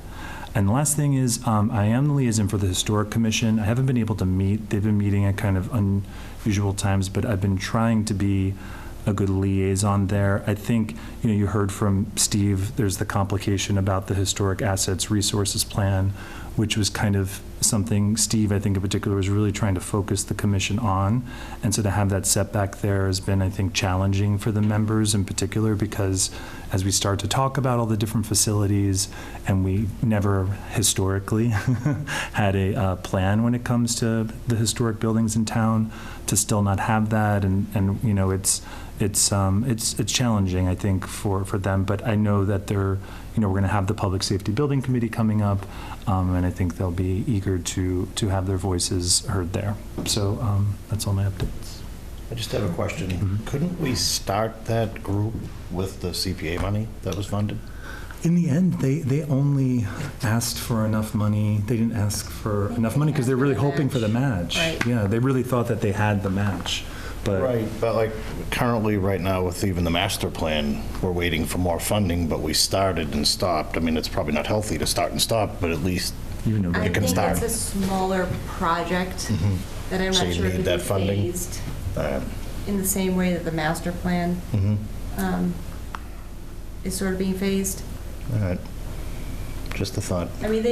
And the last thing is I am the liaison for the Historic Commission. I haven't been able to meet. They've been meeting at kind of unusual times, but I've been trying to be a good liaison there. I think, you know, you heard from Steve, there's the complication about the Historic Assets Resources Plan, which was kind of something Steve, I think in particular, was really trying to focus the commission on. And so to have that setback there has been, I think, challenging for the members in particular, because as we start to talk about all the different facilities, and we never historically had a plan when it comes to the historic buildings in town, to still not have that, and you know, it's challenging, I think, for them. But I know that they're, you know, we're going to have the Public Safety Building Committee coming up, and I think they'll be eager to have their voices heard there. So that's all my updates. I just have a question. Couldn't we start that group with the CPA money that was funded? In the end, they only asked for enough money. They didn't ask for enough money because they're really hoping for the match. Right. Yeah, they really thought that they had the match. But Right, but like currently, right now, with even the master plan, we're waiting for more funding, but we started and stopped. I mean, it's probably not healthy to start and stop, but at least even though you can start. I think it's a smaller project that I'm So not you sure need if that it's funding? phased in the same way that the master plan is sort of being phased. All right, just a thought. I mean,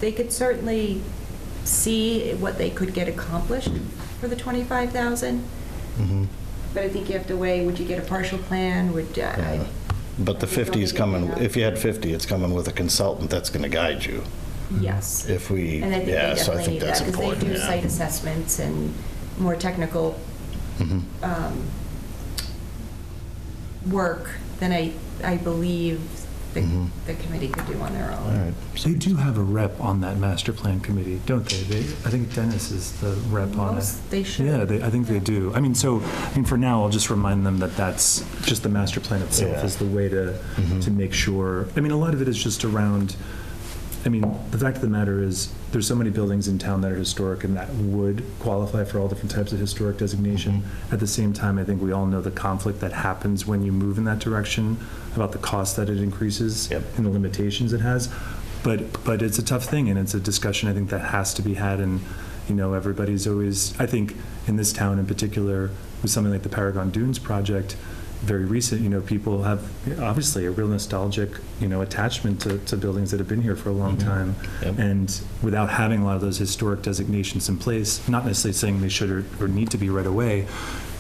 they could certainly see what they could get accomplished for the 25,000. But I think you have to weigh, would you get a partial plan? But the 50 is coming, if you had 50, it's coming with a consultant that's going to guide you. Yes. If we, And I think they yeah, so I definitely think need that, that's because they important, do yeah. site assessments and more technical work than I believe the committee could do on their All own. right. They do have a rep on that master plan committee, don't they? I think Dennis is the rep on it. Most they should. Yeah, I think they do. I mean, for now, I'll just remind them that that's just the master plan itself Yeah. is the way to make sure. I mean, a lot of it is just around, I mean, the fact of the matter is, there's so many buildings in town that are historic and that would qualify for all different types of historic designation. At the same time, I think we all know the conflict that happens when you move in that direction, about the cost that it increases and the limitations it has. But it's a tough thing, and it's a discussion I think that has to be had, and, you know, everybody's always, I think, in this town in particular, with something like the Paragon Dunes project, very recent, you know, people have obviously a real nostalgic, you know, attachment to buildings that have been here for a long time. Yep. And without having a lot of those historic designations in place, not necessarily saying they should or need to be right away,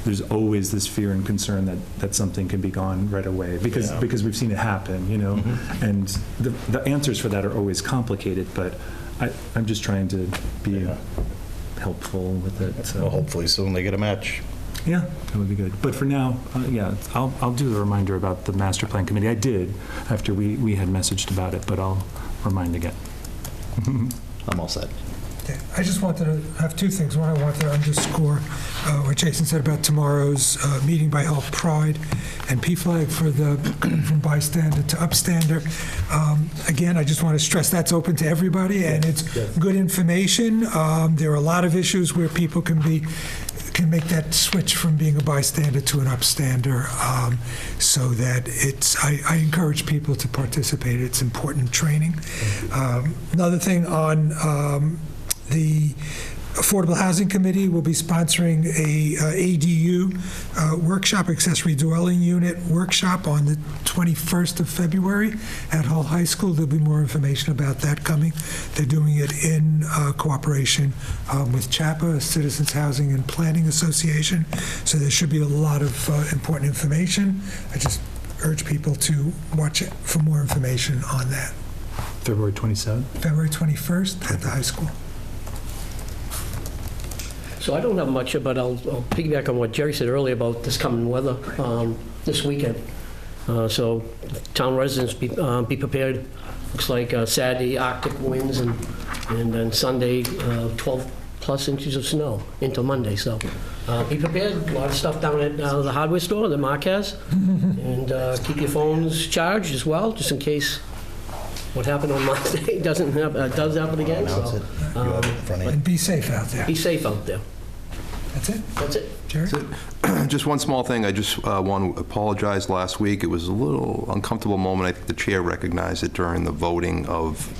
there's always this fear and concern that something can be gone right away, because we've seen it happen, you know. And the answers for that are always complicated, but I'm just trying to be helpful with it. So. Well, hopefully soon they get a match. Yeah, that would be good. But for now, I'll do the reminder about the master plan committee. I did after we had messaged about it, but I'll remind again. I'm all set. Okay, I just wanted to have two things. One, I wanted to underscore what Jason said about tomorrow's meeting by Help Pride and PFLAG for the from bystander to upstander. Again, I just want to stress that's open to everybody, and it's good information. There are a lot of issues where people can make that switch from being a bystander to an upstander, so that I encourage people to participate. It's important training. Another thing on the Affordable Housing Committee will be sponsoring a ADU workshop, accessory dwelling unit workshop on the 21st of February at Hull High School. There'll be more information about that coming. They're doing it in cooperation with CHAPA, Citizens Housing and Planning Association. So there should be a lot of important information. I just urge people to watch it for more information on that. February 27th? February 21st at the high school. So I don't have much, but I'll piggyback on what Jerry said earlier about this coming weather this weekend. So town residents be prepared. Looks like Saturday Arctic winds and then Sunday 12+ inches of snow into Monday. So be prepared. A lot of stuff down at the hardware store that Mark has, and keep your phones charged as well, just in case what happened on Monday does happen again. So, And be safe out there. be safe out there. That's it. That's it. Jerry? Just one small thing, I just want to apologize. Last week, it was a little uncomfortable moment. I think the chair recognized it during the voting of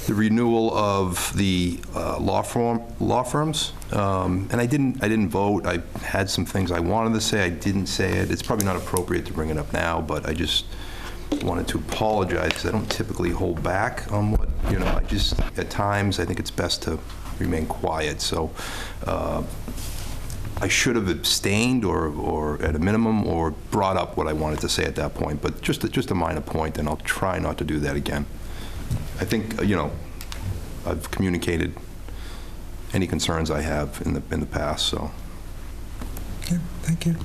the renewal of the law firms. And I didn't vote. I had some things I wanted to say. I didn't say it. It's probably not appropriate to bring it up now, but I just wanted to apologize, because I don't typically hold back on what, you know, I just, at times, I think it's best to remain quiet. So I should have abstained or at a minimum, or brought up what I wanted to say at that point, but just a minor point, and I'll try not to do that again. I think, you know, I've communicated any concerns I have in the past, so. Okay, thank you.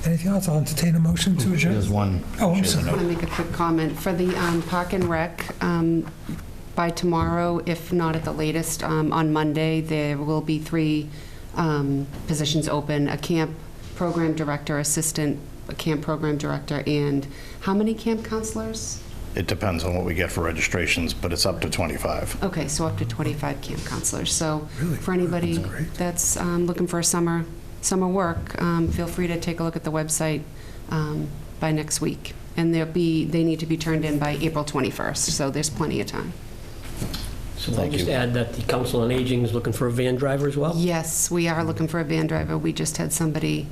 Anything else? I'll entertain a motion to adjourn. There's one. Oh, I'm she has a sorry. I want to make a quick comment. For the Park and Rec, by tomorrow, if not at the latest, on Monday, there will be 3 positions open: a camp program director, assistant camp program director, and how many camp counselors? It depends on what we get for registrations, but it's up to 25. Okay, so up to 25 camp counselors. So Really? for anybody That's great. that's looking for summer work, feel free to take a look at the website by next week. And they need to be turned in by April 21st, so there's plenty of time. So I'll Thank just you. add that the Council on Aging is looking for a van driver as well? Yes, we are looking for a van driver. We just had somebody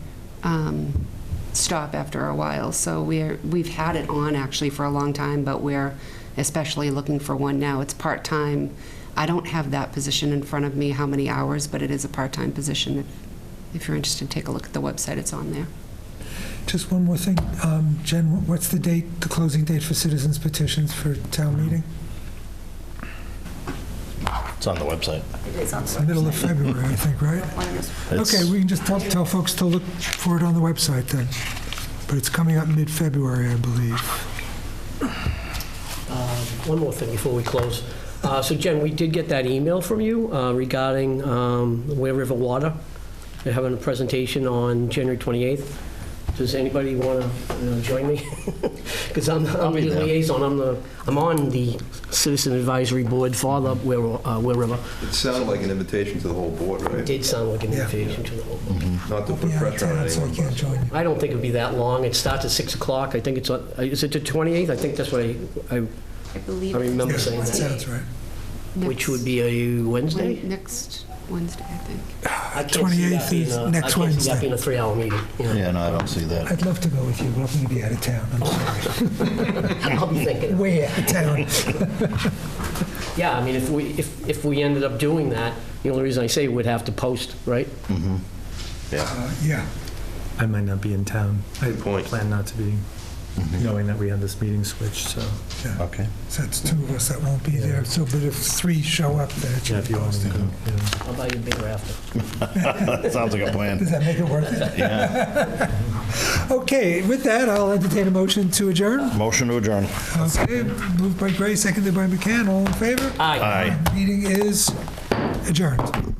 stop after a while, so we've had it on actually for a long time, but we're especially looking for one now. It's part-time. I don't have that position in front of me, how many hours, but it is a part-time position. If you're interested, take a look at the website. It's on there. Just one more thing. Jen, what's the date, the closing date for citizens petitions for town meeting? It's on the website. It is on the Middle of February, I think, right? It's- Okay, we can just tell folks to look for it on the website then. But it's coming up mid-February, I believe. One more thing before we close. So Jen, we did get that email from you regarding Ware River Water. They're having a presentation on January 28th. Does anybody want to join me? Because I'm be the there. liaison, I'm on the Citizen Advisory Board for the Ware River. It sounded like an invitation to the whole board, It right? did sound like an Yeah. invitation to the whole. Not to I'll put be out of pressure on town, so I anyone, can't but join you. I don't think it'd be that long. It starts at 6 o'clock. I think it's, is it the 28th? I think that's what I I believe. I remember Yeah, saying that that. sounds right. Which would be a Wednesday? Next Wednesday, I think. I can't see that 28th being is a- next I can't see Wednesday. that being a 3-hour meeting. you know. Yeah, no, I don't see that. I'd love to go with you, but I'm going to be out of town. I'm sorry. I'll be thinking. Way out of town. Yeah, I mean, if we ended up doing that, the only reason I say we'd have to post, right? Yeah. Yeah. I might not be in town. I Good point. plan not to be, knowing that we had this meeting switched, so. Yeah. Okay. So that's two of us that won't be there. So, but if three show up, then it Yeah, should if be you want to posted. go, yeah. I'll buy you a beer after. Sounds like a Does plan. that make it worth it? Yeah. Okay, with that, I'll entertain a motion to adjourn. Motion to adjourn. Okay, moved by Gray, seconded by McCann. All in favor? Aye. Aye. Meeting is adjourned.